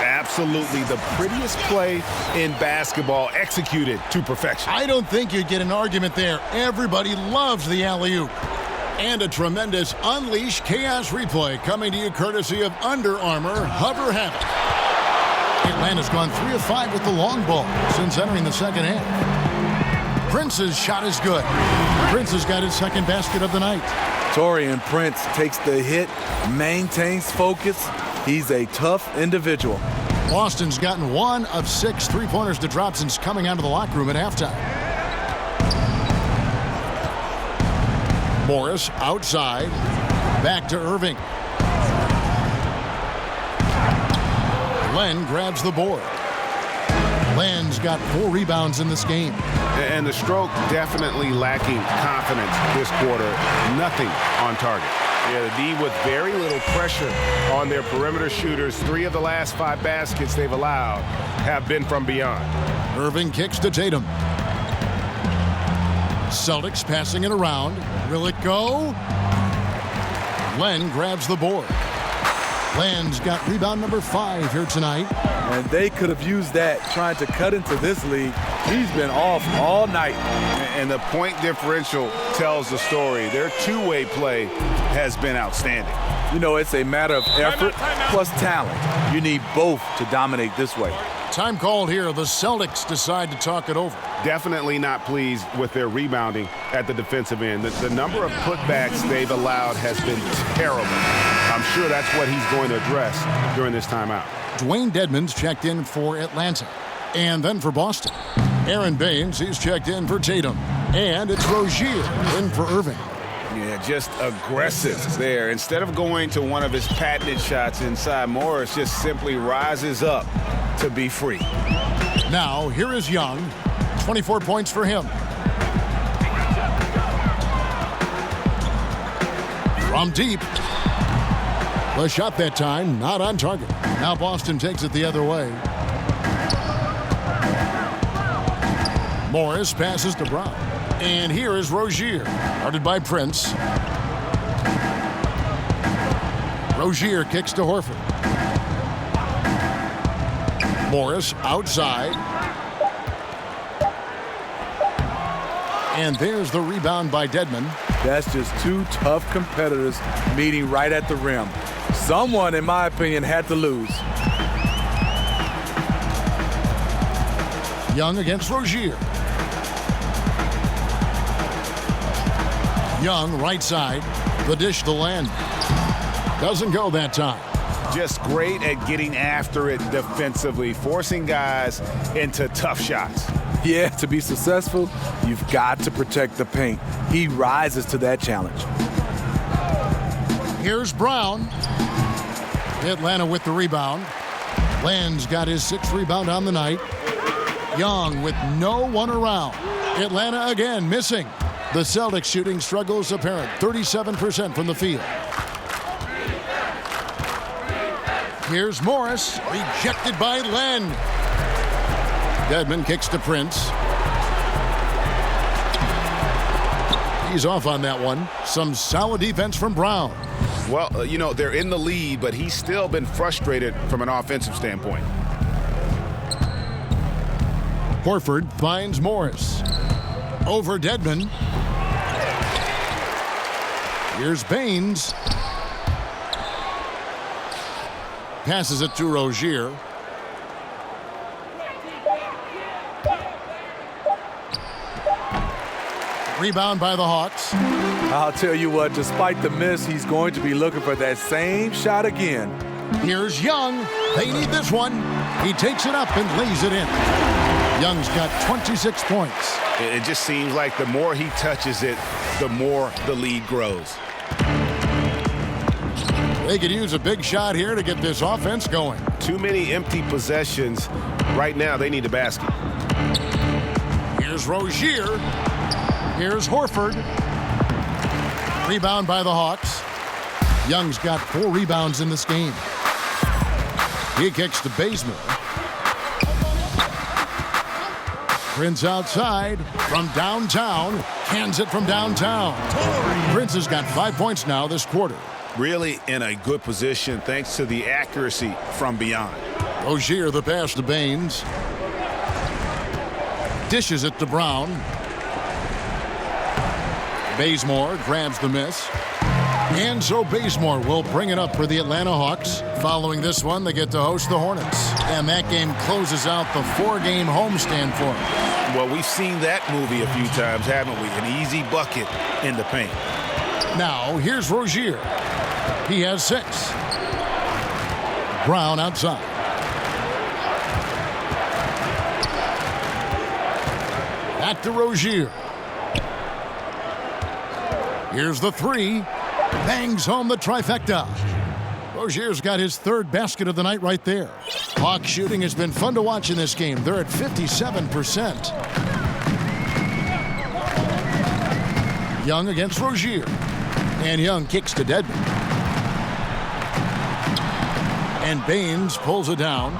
Absolutely the prettiest play in basketball, executed to perfection. I don't think you'd get an argument there. Everybody loves the alley-oop. And a tremendous Unleash Chaos replay coming to you courtesy of Under Armour Hover Havoc. Atlanta's gone 3 of 5 with the long ball since entering the second half. Prince's shot is good. Prince has got his 2nd basket of the night. Taurean Prince takes the hit, maintains focus. He's a tough individual. Boston's gotten 1 of 6 three-pointers to drop since coming out of the locker room at halftime. Morris outside. Back to Irving. Len grabs the board. Len's got 4 rebounds in this game. And the stroke definitely lacking confidence this quarter. Nothing on target. Yeah, the D with very little pressure on their perimeter shooters. 3 of the last 5 baskets they've allowed have been from beyond. Irving kicks to Tatum. Celtics passing it around. Will it go? Len grabs the board. Land's got rebound number 5 here tonight. And they could have used that trying to cut into this league. He's been off all night. And the point differential tells the story. Their two-way play has been outstanding. You know, it's a matter of effort plus talent. You need both to dominate this way. Time called here. The Celtics decide to talk it over. Definitely not pleased with their rebounding at the defensive end. The number of putbacks they've allowed has been terrible. I'm sure that's what he's going to address during this timeout. Dwayne Dedmon's checked in for Atlanta. And then for Boston, Aaron Baines, he's checked in for Tatum. And it's Rozier in for Irving. Yeah, just aggressive there. Instead of going to one of his patented shots inside, Morris just simply rises up to be free. Now, here is Young. 24 points for him. From deep. The shot that time, not on target. Now Boston takes it the other way. Morris passes to Brown. And here is Rozier, guarded by Prince. Rozier kicks to Horford. Morris outside. And there's the rebound by Dedmon. That's just two tough competitors meeting right at the rim. Someone, in my opinion, had to lose. Young against Rozier. Young, right side. The dish to Land. Doesn't go that time. Just great at getting after it defensively, forcing guys into tough shots. Yeah, to be successful, you've got to protect the paint. He rises to that challenge. Here's Brown. Atlanta with the rebound. Land's got his 6th rebound on the night. Young with no one around. Atlanta again missing. The Celtics shooting struggles apparent. 37% from the field. Here's Morris, rejected by Len. Dedmon kicks to Prince. He's off on that one. Some solid defense from Brown. Well, you know, they're in the lead, but he's still been frustrated from an offensive standpoint. Horford finds Morris. Over Dedmon. Here's Baines. Passes it to Rozier. Rebound by the Hawks. I'll tell you what, despite the miss, he's going to be looking for that same shot again. Here's Young. They need this one. He takes it up and lays it in. Young's got 26 points. It just seems like the more he touches it, the more the lead grows. They could use a big shot here to get this offense going. Too many empty possessions. Right now, they need a basket. Here's Rozier. Here's Horford. Rebound by the Hawks. Young's got 4 rebounds in this game. He kicks to Bazemore. Prince outside from downtown. Cans it from downtown. Prince has got 5 points now this quarter. Really in a good position thanks to the accuracy from beyond. Rozier the pass to Baines. Dishes it to Brown. Bazemore grabs the miss. And so Bazemore will bring it up for the Atlanta Hawks. Following this one, they get to host the Hornets. And that game closes out the 4-game homestand for them. Well, we've seen that movie a few times, haven't we? An easy bucket in the paint. Now, here's Rozier. He has 6. Brown outside. Back to Rozier. Here's the 3. Bangs home the trifecta. Rozier's got his 3rd basket of the night right there. Hawks shooting has been fun to watch in this game. They're at 57%. Young against Rozier. And Young kicks to Dedmon. And Baines pulls it down.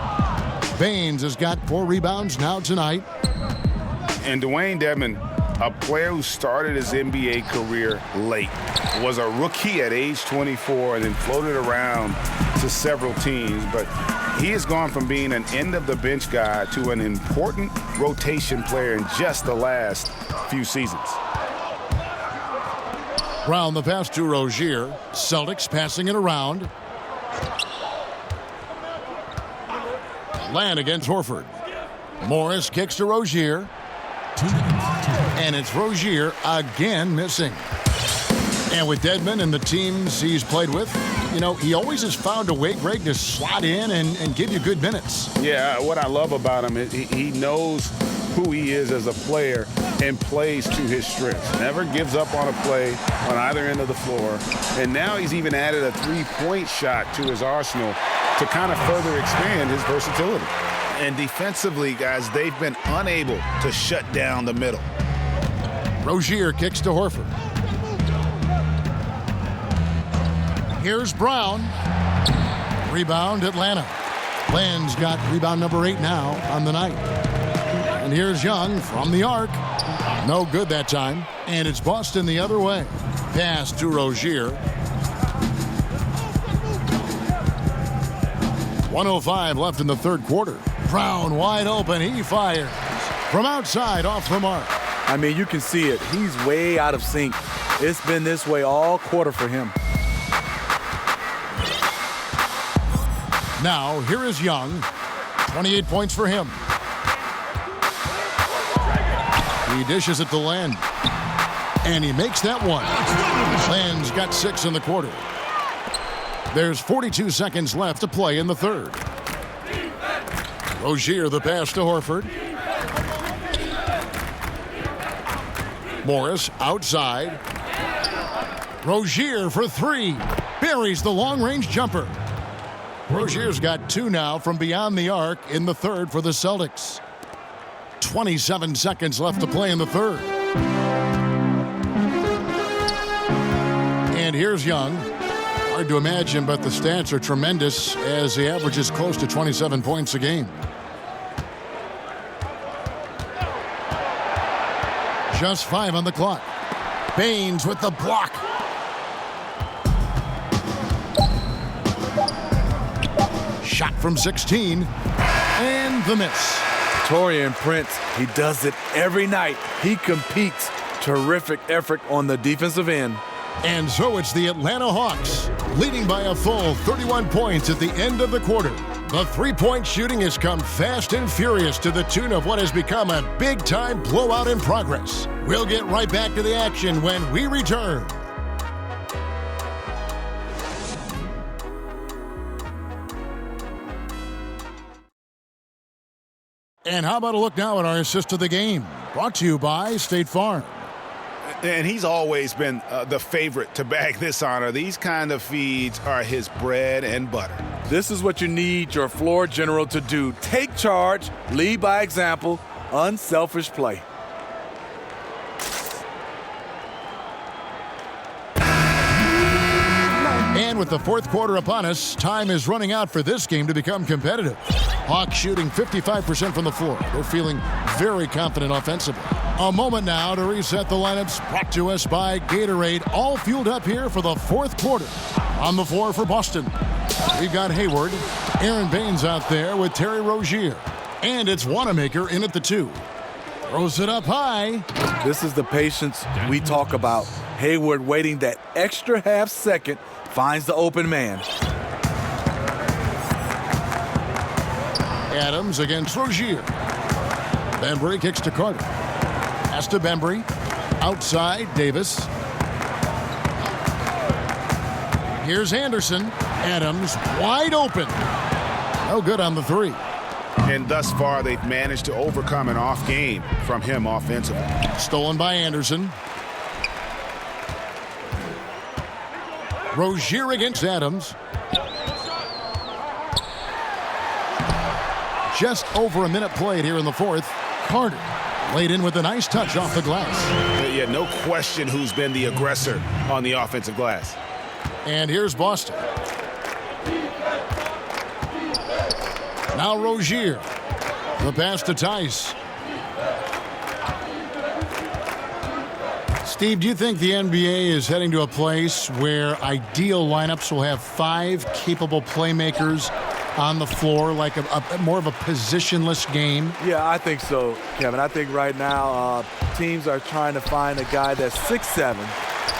Baines has got 4 rebounds now tonight. And Dwayne Dedmon a player who started his NBA career late, was a rookie at age 24, and then floated around to several teams. But he has gone from being an end-of-the-bench guy to an important rotation player in just the last few seasons. Brown the pass to Rozier. Celtics passing it around. Land against Horford. Morris kicks to Rozier. And it's Rozier again missing. And with Dedmon and the teams he's played with, you know, he always has found a way, Greg, to slot in and give you good minutes. Yeah, what I love about him is he knows who he is as a player and plays to his strengths. Never gives up on a play on either end of the floor. And now he's even added a three-point shot to his arsenal to kind of further expand his versatility. And defensively, guys, they've been unable to shut down the middle. Rozier kicks to Horford. Here's Brown. Rebound, Atlanta. Land's got rebound number 8 now on the night. And here's Young from the arc. No good that time. And it's Boston the other way. Pass to Rozier. 1:05 left in the third quarter. Brown wide open. He fires from outside off the mark. I mean, you can see it. He's way out of sync. It's been this way all quarter for him. Now, here is Young. 28 points for him. He dishes it to Len. And he makes that one. Len's got 6 in the quarter. There's 42 seconds left to play in the third. Rozier the pass to Horford. Morris outside. Rozier for 3. Buries the long-range jumper. Rozier's got 2 now from beyond the arc in the third for the Celtics. 27 seconds left to play in the third. And here's Young. Hard to imagine, but the stats are tremendous as he averages close to 27 points a game. Just 5 on the clock. Baines with the block. Shot from 16. And the miss. Taurean Prince, he does it every night. He competes. Terrific effort on the defensive end. And so it's the Atlanta Hawks leading by a full 31 points at the end of the quarter. The three-point shooting has come fast and furious to the tune of what has become a big-time blowout in progress. We'll get right back to the action when we return. And how about a look now at our assist of the game? Brought to you by State Farm. And he's always been the favorite to bag this honor. These kind of feeds are his bread and butter. This is what you need your floor general to do. Take charge, lead by example, unselfish play. And with the fourth quarter upon us, time is running out for this game to become competitive. Hawks shooting 55% from the floor. They're feeling very confident offensively. A moment now to reset the lineups, brought to us by Gatorade, all fueled up here for the fourth quarter. On the floor for Boston, we've got Hayward, Aaron Baines out there with Terry Rozier. And it's Wanamaker in at the 2. Throws it up high. This is the patience we talk about. Hayward waiting that extra half second, finds the open man. Adams against Rozier. Bembry kicks to Carter. Pass to Bembry. Outside, Davis. Here's Anderson. Adams wide open. No good on the 3. And thus far, they've managed to overcome an off game from him offensively. Stolen by Anderson. Rozier against Adams. Just over a minute played here in the fourth. Carter laid in with a nice touch off the glass. Yeah, no question who's been the aggressor on the offensive glass. And here's Boston. Now Rozier. The pass to Tice. Steve, do you think the NBA is heading to a place where ideal lineups will have 5 capable playmakers on the floor, like a more of a positionless game? Yeah, I think so, Kevin. I think right now teams are trying to find a guy that's 6'7",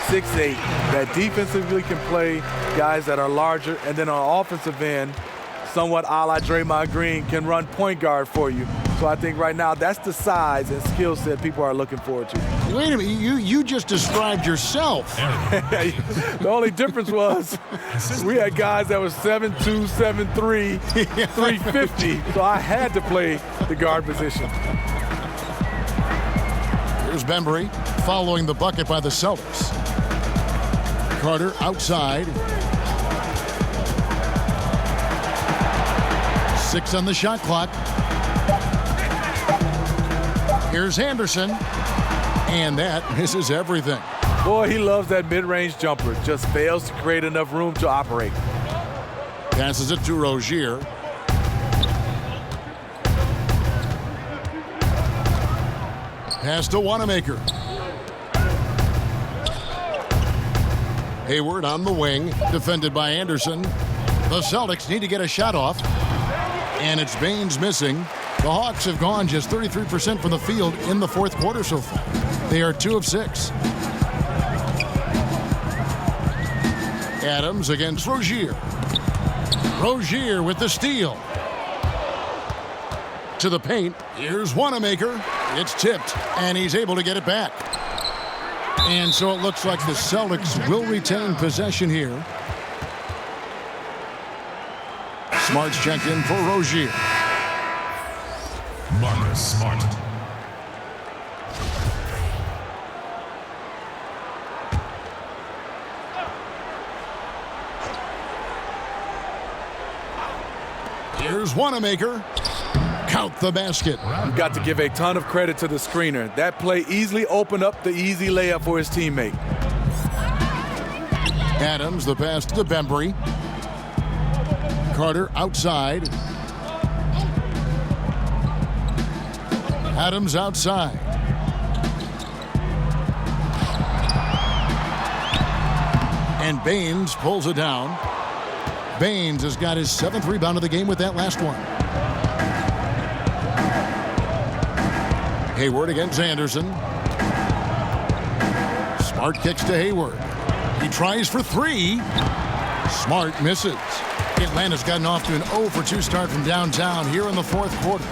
6'8", that defensively can play, guys that are larger, and then on offensive end, somewhat a la Draymond Green, can run point guard for you. So I think right now that's the size and skill set people are looking forward to. Wait a minute, you just described yourself. The only difference was we had guys that were 7'2", 7'3", 350, so I had to play the guard position. Here's Bembry following the bucket by the Celtics. Carter outside. 6 on the shot clock. Here's Anderson, and that misses everything. Boy, he loves that mid-range jumper. Just fails to create enough room to operate. Passes it to Rozier. Pass to Wanamaker. Hayward on the wing, defended by Anderson. The Celtics need to get a shot off, and it's Baines missing. The Hawks have gone just 33% from the field in the fourth quarter so far. They are 2 of 6. Adams against Rozier. Rozier with the steal. To the paint. Here's Wanamaker. It's tipped, and he's able to get it back. And so it looks like the Celtics will retain possession here. Smart's checked in for Rozier. Marcus Smart. Here's Wanamaker. Count the basket. You've got to give a ton of credit to the screener. That play easily opened up the easy layup for his teammate. Adams, the pass to Bembry. Carter outside. Adams outside. And Baines pulls it down. Baines has got his 7th rebound of the game with that last one. Hayward against Anderson. Smart kicks to Hayward. He tries for 3. Smart misses. Atlanta's gotten off to an 0 for 2 start from downtown here in the fourth quarter.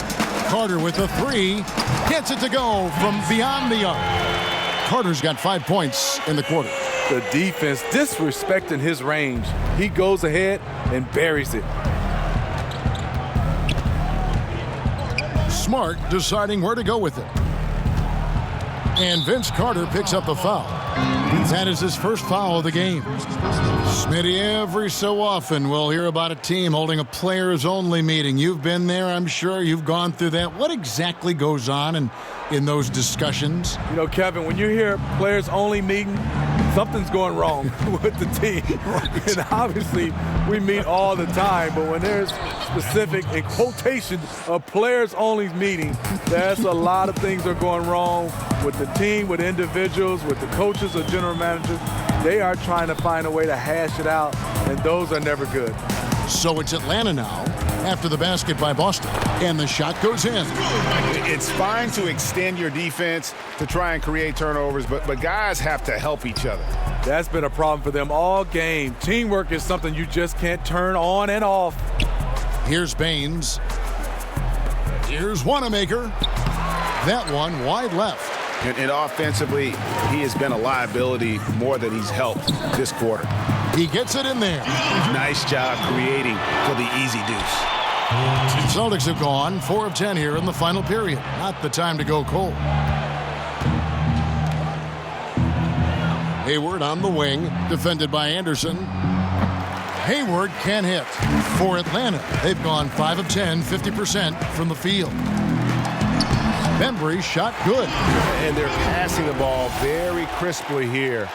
Carter with a 3. Gets it to go from beyond the arc. Carter's got 5 points in the quarter. The defense disrespecting his range. He goes ahead and buries it. Smart deciding where to go with it. And Vince Carter picks up the foul. That is his first foul of the game. Smitty, every so often we'll hear about a team holding a players-only meeting. You've been there, I'm sure. You've gone through that. What exactly goes on in those discussions? You know, Kevin, when you hear players-only meeting, something's going wrong with the team. Right. And obviously, we meet all the time, but when there's specific, in quotation, a players-only meeting, that's a lot of things are going wrong with the team, with individuals, with the coaches or general managers. They are trying to find a way to hash it out, and those are never good. So it's Atlanta now after the basket by Boston, and the shot goes in. It's fine to extend your defense to try and create turnovers, but guys have to help each other. That's been a problem for them all game. Teamwork is something you just can't turn on and off. Here's Baines. Here's Wanamaker. That one wide left. And offensively, he has been a liability more than he's helped this quarter. He gets it in there. Nice job creating for the easy deuce. Celtics have gone 4 of 10 here in the final period. Not the time to go cold. Hayward on the wing, defended by Anderson. Hayward can hit. For Atlanta, they've gone 5 of 10, 50% from the field. Bembry shot good. And they're passing the ball very crisply here.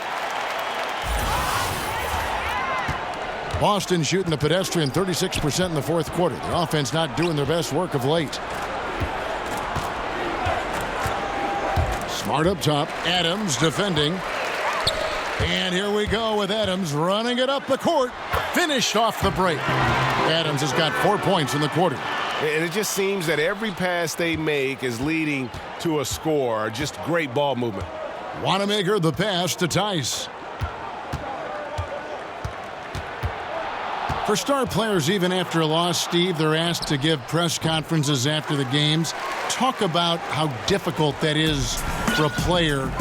Boston shooting the pedestrian 36% in the fourth quarter. The offense not doing their best work of late. Smart up top. Adams defending. And here we go with Adams running it up the court. Finished off the break. Adams has got 4 points in the quarter. And it just seems that every pass they make is leading to a score. Just great ball movement. Wanamaker the pass to Tice. For star players, even after a loss, Steve, they're asked to give press conferences after the games. Talk about how difficult that is for a player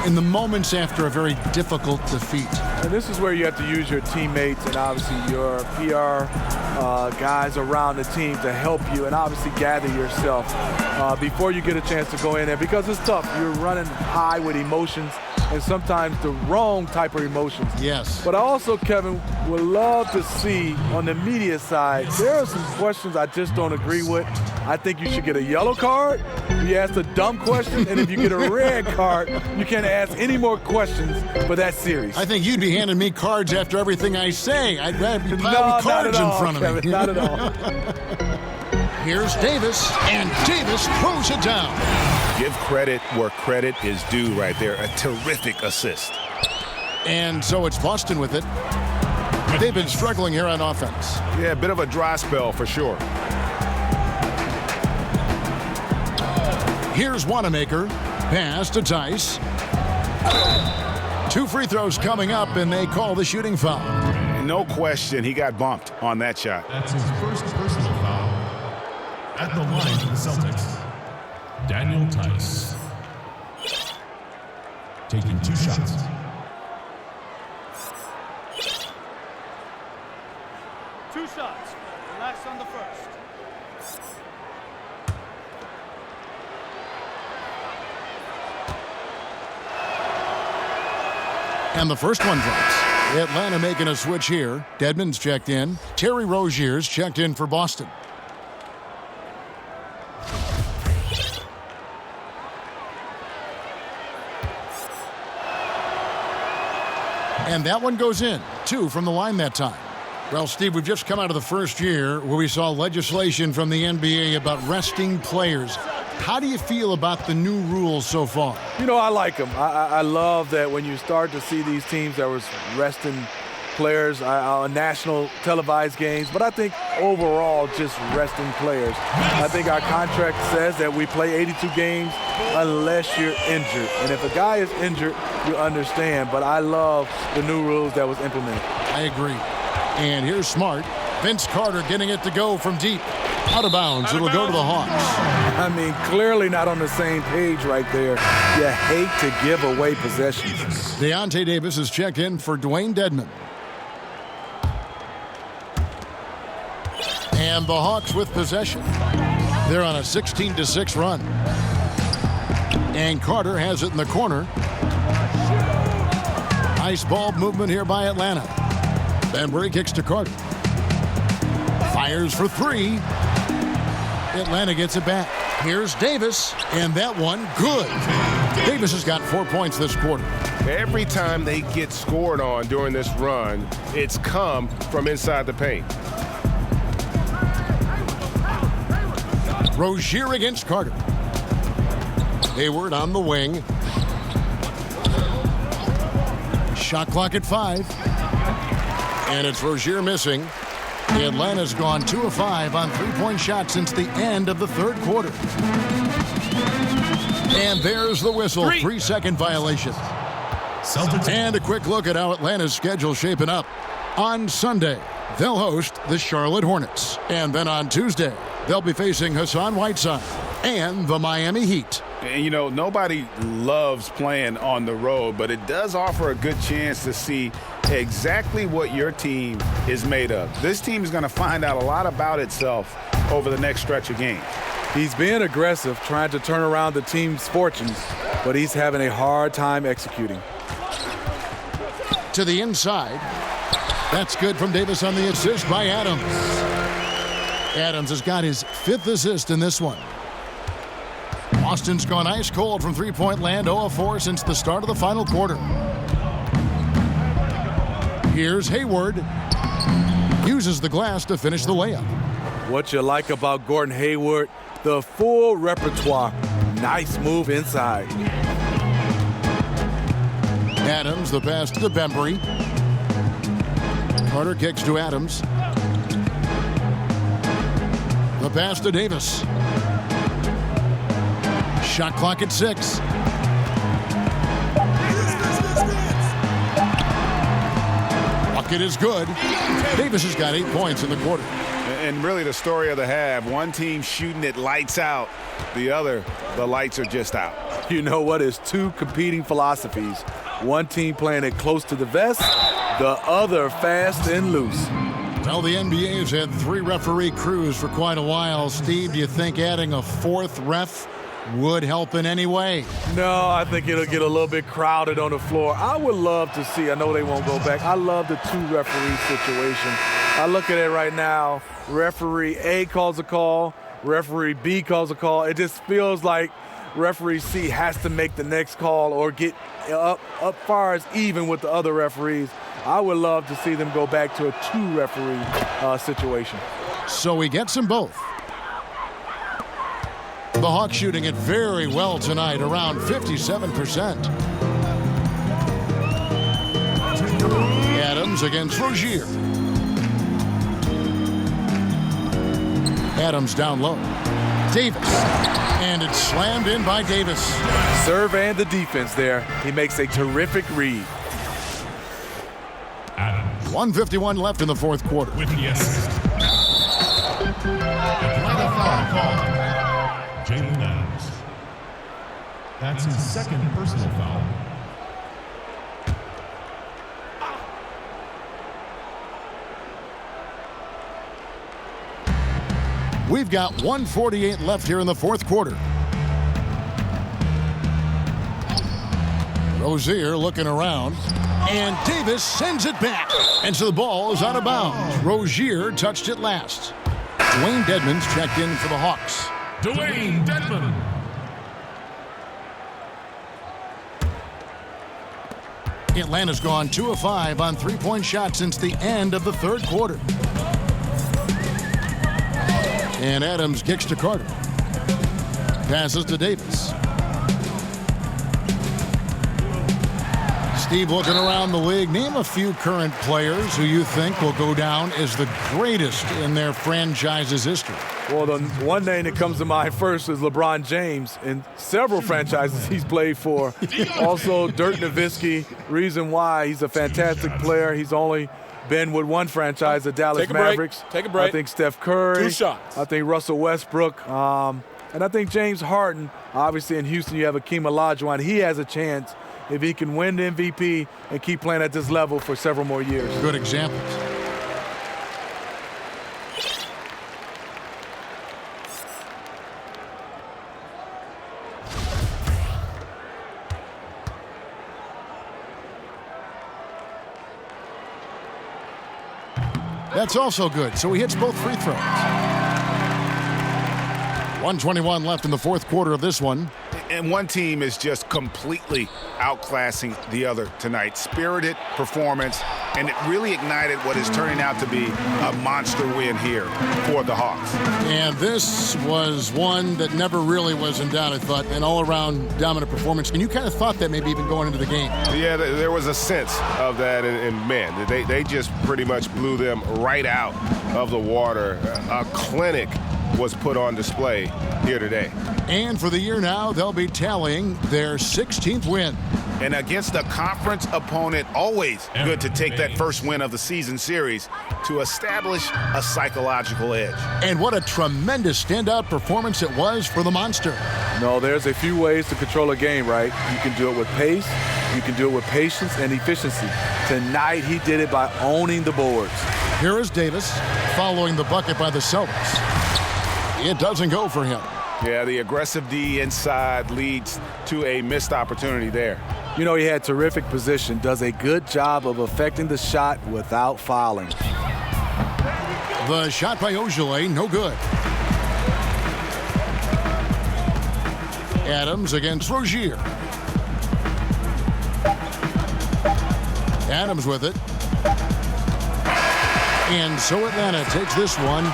in the moments after a very difficult defeat. And this is where you have to use your teammates and obviously your PR guys around the team to help you and obviously gather yourself before you get a chance to go in there, because it's tough. You're running high with emotions and sometimes the wrong type of emotions. Yes. But I also, Kevin, would love to see on the media side, there are some questions I just don't agree with. I think you should get a yellow card. You ask a dumb question, and if you get a red card, you can't ask any more questions for that series. I think you'd be handing me cards after everything I say. I'd rather be piled with cards in front of me. Kevin, not at all. Here's Davis, and Davis throws it down. Give credit where credit is due right there. A terrific assist. And so it's Boston with it. They've been struggling here on offense. Yeah, a bit of a dry spell for sure. Here's Wanamaker. Pass to Tice. 2 free throws coming up, and they call the shooting foul. No question, he got bumped on that shot. That's his first personal foul. At the line for the Celtics, Daniel Tice. Taking 2 shots. Two shots. Last on the first. And the first one drops. Atlanta making a switch here. Dedmon's checked in. Terry Rozier's checked in for Boston. And that one goes in. 2 from the line that time. Well, Steve, we've just come out of the first year where we saw legislation from the NBA about resting players. How do you feel about the new rules so far? You know, I like them. I love that when you start to see these teams that was resting players on national televised games, but I think overall just resting players. I think our contract says that we play 82 games unless you're injured. And if a guy is injured, you understand. But I love the new rules that was implemented. I agree. And here's Smart. Vince Carter getting it to go from deep. Out of bounds. It'll go to the Hawks. I mean, clearly not on the same page right there. You hate to give away possessions. Deontay Davis is checked in for Dwayne Dedmon. And the Hawks with possession. They're on a 16-6 run. And Carter has it in the corner. Nice ball movement here by Atlanta. Bembry kicks to Carter. Fires for 3. Atlanta gets it back. Here's Davis, and that one good. Davis has got 4 points this quarter. Every time they get scored on during this run, it's come from inside the paint. Rozier against Carter. Hayward on the wing. Shot clock at 5. And it's Rozier missing. Atlanta's gone 2 of 5 on 3-point shots since the end of the third quarter. And there's the whistle. 3-second violation. Celtics. And a quick look at how Atlanta's schedule shaping up. On Sunday, they'll host the Charlotte Hornets. And then on Tuesday, they'll be facing Hassan Whiteside and the Miami Heat. And, you know, nobody loves playing on the road, but it does offer a good chance to see exactly what your team is made of. This team is going to find out a lot about itself over the next stretch of games. He's being aggressive, trying to turn around the team's fortunes, but he's having a hard time executing. To the inside. That's good from Davis on the assist by Adams. Adams has got his 5th assist in this one. Boston's gone ice cold from 3-point land, 0 of 4 since the start of the final quarter. Here's Hayward. Uses the glass to finish the layup. What you like about Gordon Hayward, the full repertoire. Nice move inside. Adams, the pass to Bembry. Carter kicks to Adams. The pass to Davis. Shot clock at 6. Bucket is good. Davis has got 8 points in the quarter. And really the story of the half, one team shooting it lights out, the other, the lights are just out. You know what? It's two competing philosophies. One team playing it close to the vest, the other fast and loose. Well, the NBA has had 3 referee crews for quite a while. Steve, do you think adding a 4th ref would help in any way? No, I think it'll get a little bit crowded on the floor. I would love to see, I know they won't go back, I love the 2 referee situation. I look at it right now, referee A calls a call, referee B calls a call. It just feels like referee C has to make the next call or get up far as even with the other referees. I would love to see them go back to a 2 referee situation. So he gets them both. The Hawks shooting it very well tonight, around 57%. Adams against Rozier. Adams down low. Davis. And it's slammed in by Davis. Serve and the defense there. He makes a terrific read. Adams. 1:51 left in the 4th quarter. With the assist. Atlanta foul call. Jalen Adams. That's his 2nd personal foul. We've got 1:48 left here in the 4th quarter. Rozier looking around, and Davis sends it back. And so the ball is out of bounds. Rozier touched it last. Dwayne Dedmon's checked in for the Hawks. Dwayne Dedmon. Atlanta's gone 2 of 5 on 3-point shots since the end of the 3rd quarter. And Adams kicks to Carter. Passes to Davis. Steve, looking around the league, name a few current players who you think will go down as the greatest in their franchise's history. Well, the one name that comes to mind first is LeBron James. In several franchises he's played for. Also, Dirk Nowitzki. Reason why he's a fantastic player. He's only been with one franchise, the Dallas Mavericks. Take a break. I think Steph Curry. 2 shots. I think Russell Westbrook. And I think James Harden. Obviously, in Houston, you have Akeem Olajuwon. He has a chance if he can win the MVP and keep playing at this level for several more years. Good examples. That's also good, so he hits both free throws. 1:21 left in the 4th quarter of this one. And one team is just completely outclassing the other tonight. Spirited performance, and it really ignited what is turning out to be a monster win here for the Hawks. And this was one that never really was in doubt, I thought, an all-around dominant performance. And you kind of thought that maybe even going into the game. Yeah, there was a sense of that, and man, they just pretty much blew them right out of the water. A clinic was put on display here today. And for the year now, they'll be tallying their 16th win. And against a conference opponent, always good to take that first win of the season series to establish a psychological edge. And what a tremendous standout performance it was for the Monster. No, there's a few ways to control a game, right? You can do it with pace, you can do it with patience and efficiency. Tonight, he did it by owning the boards. Here is Davis following the bucket by the Celtics. It doesn't go for him. Yeah, the aggressive D inside leads to a missed opportunity there. You know, he had terrific position, does a good job of affecting the shot without fouling. The shot by Ojale, no good. Adams against Rozier. Adams with it. And so Atlanta takes this one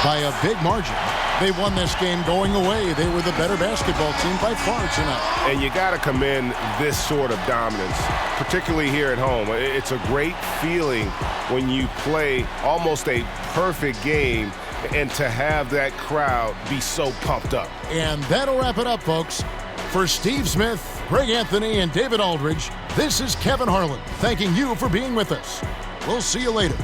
by a big margin. They won this game going away. They were the better basketball team by far tonight. And you got to commend this sort of dominance, particularly here at home. It's a great feeling when you play almost a perfect game and to have that crowd be so pumped up. And that'll wrap it up, folks. For Steve Smith, Greg Anthony, and David Aldridge, this is Kevin Harlan thanking you for being with us. We'll see you later.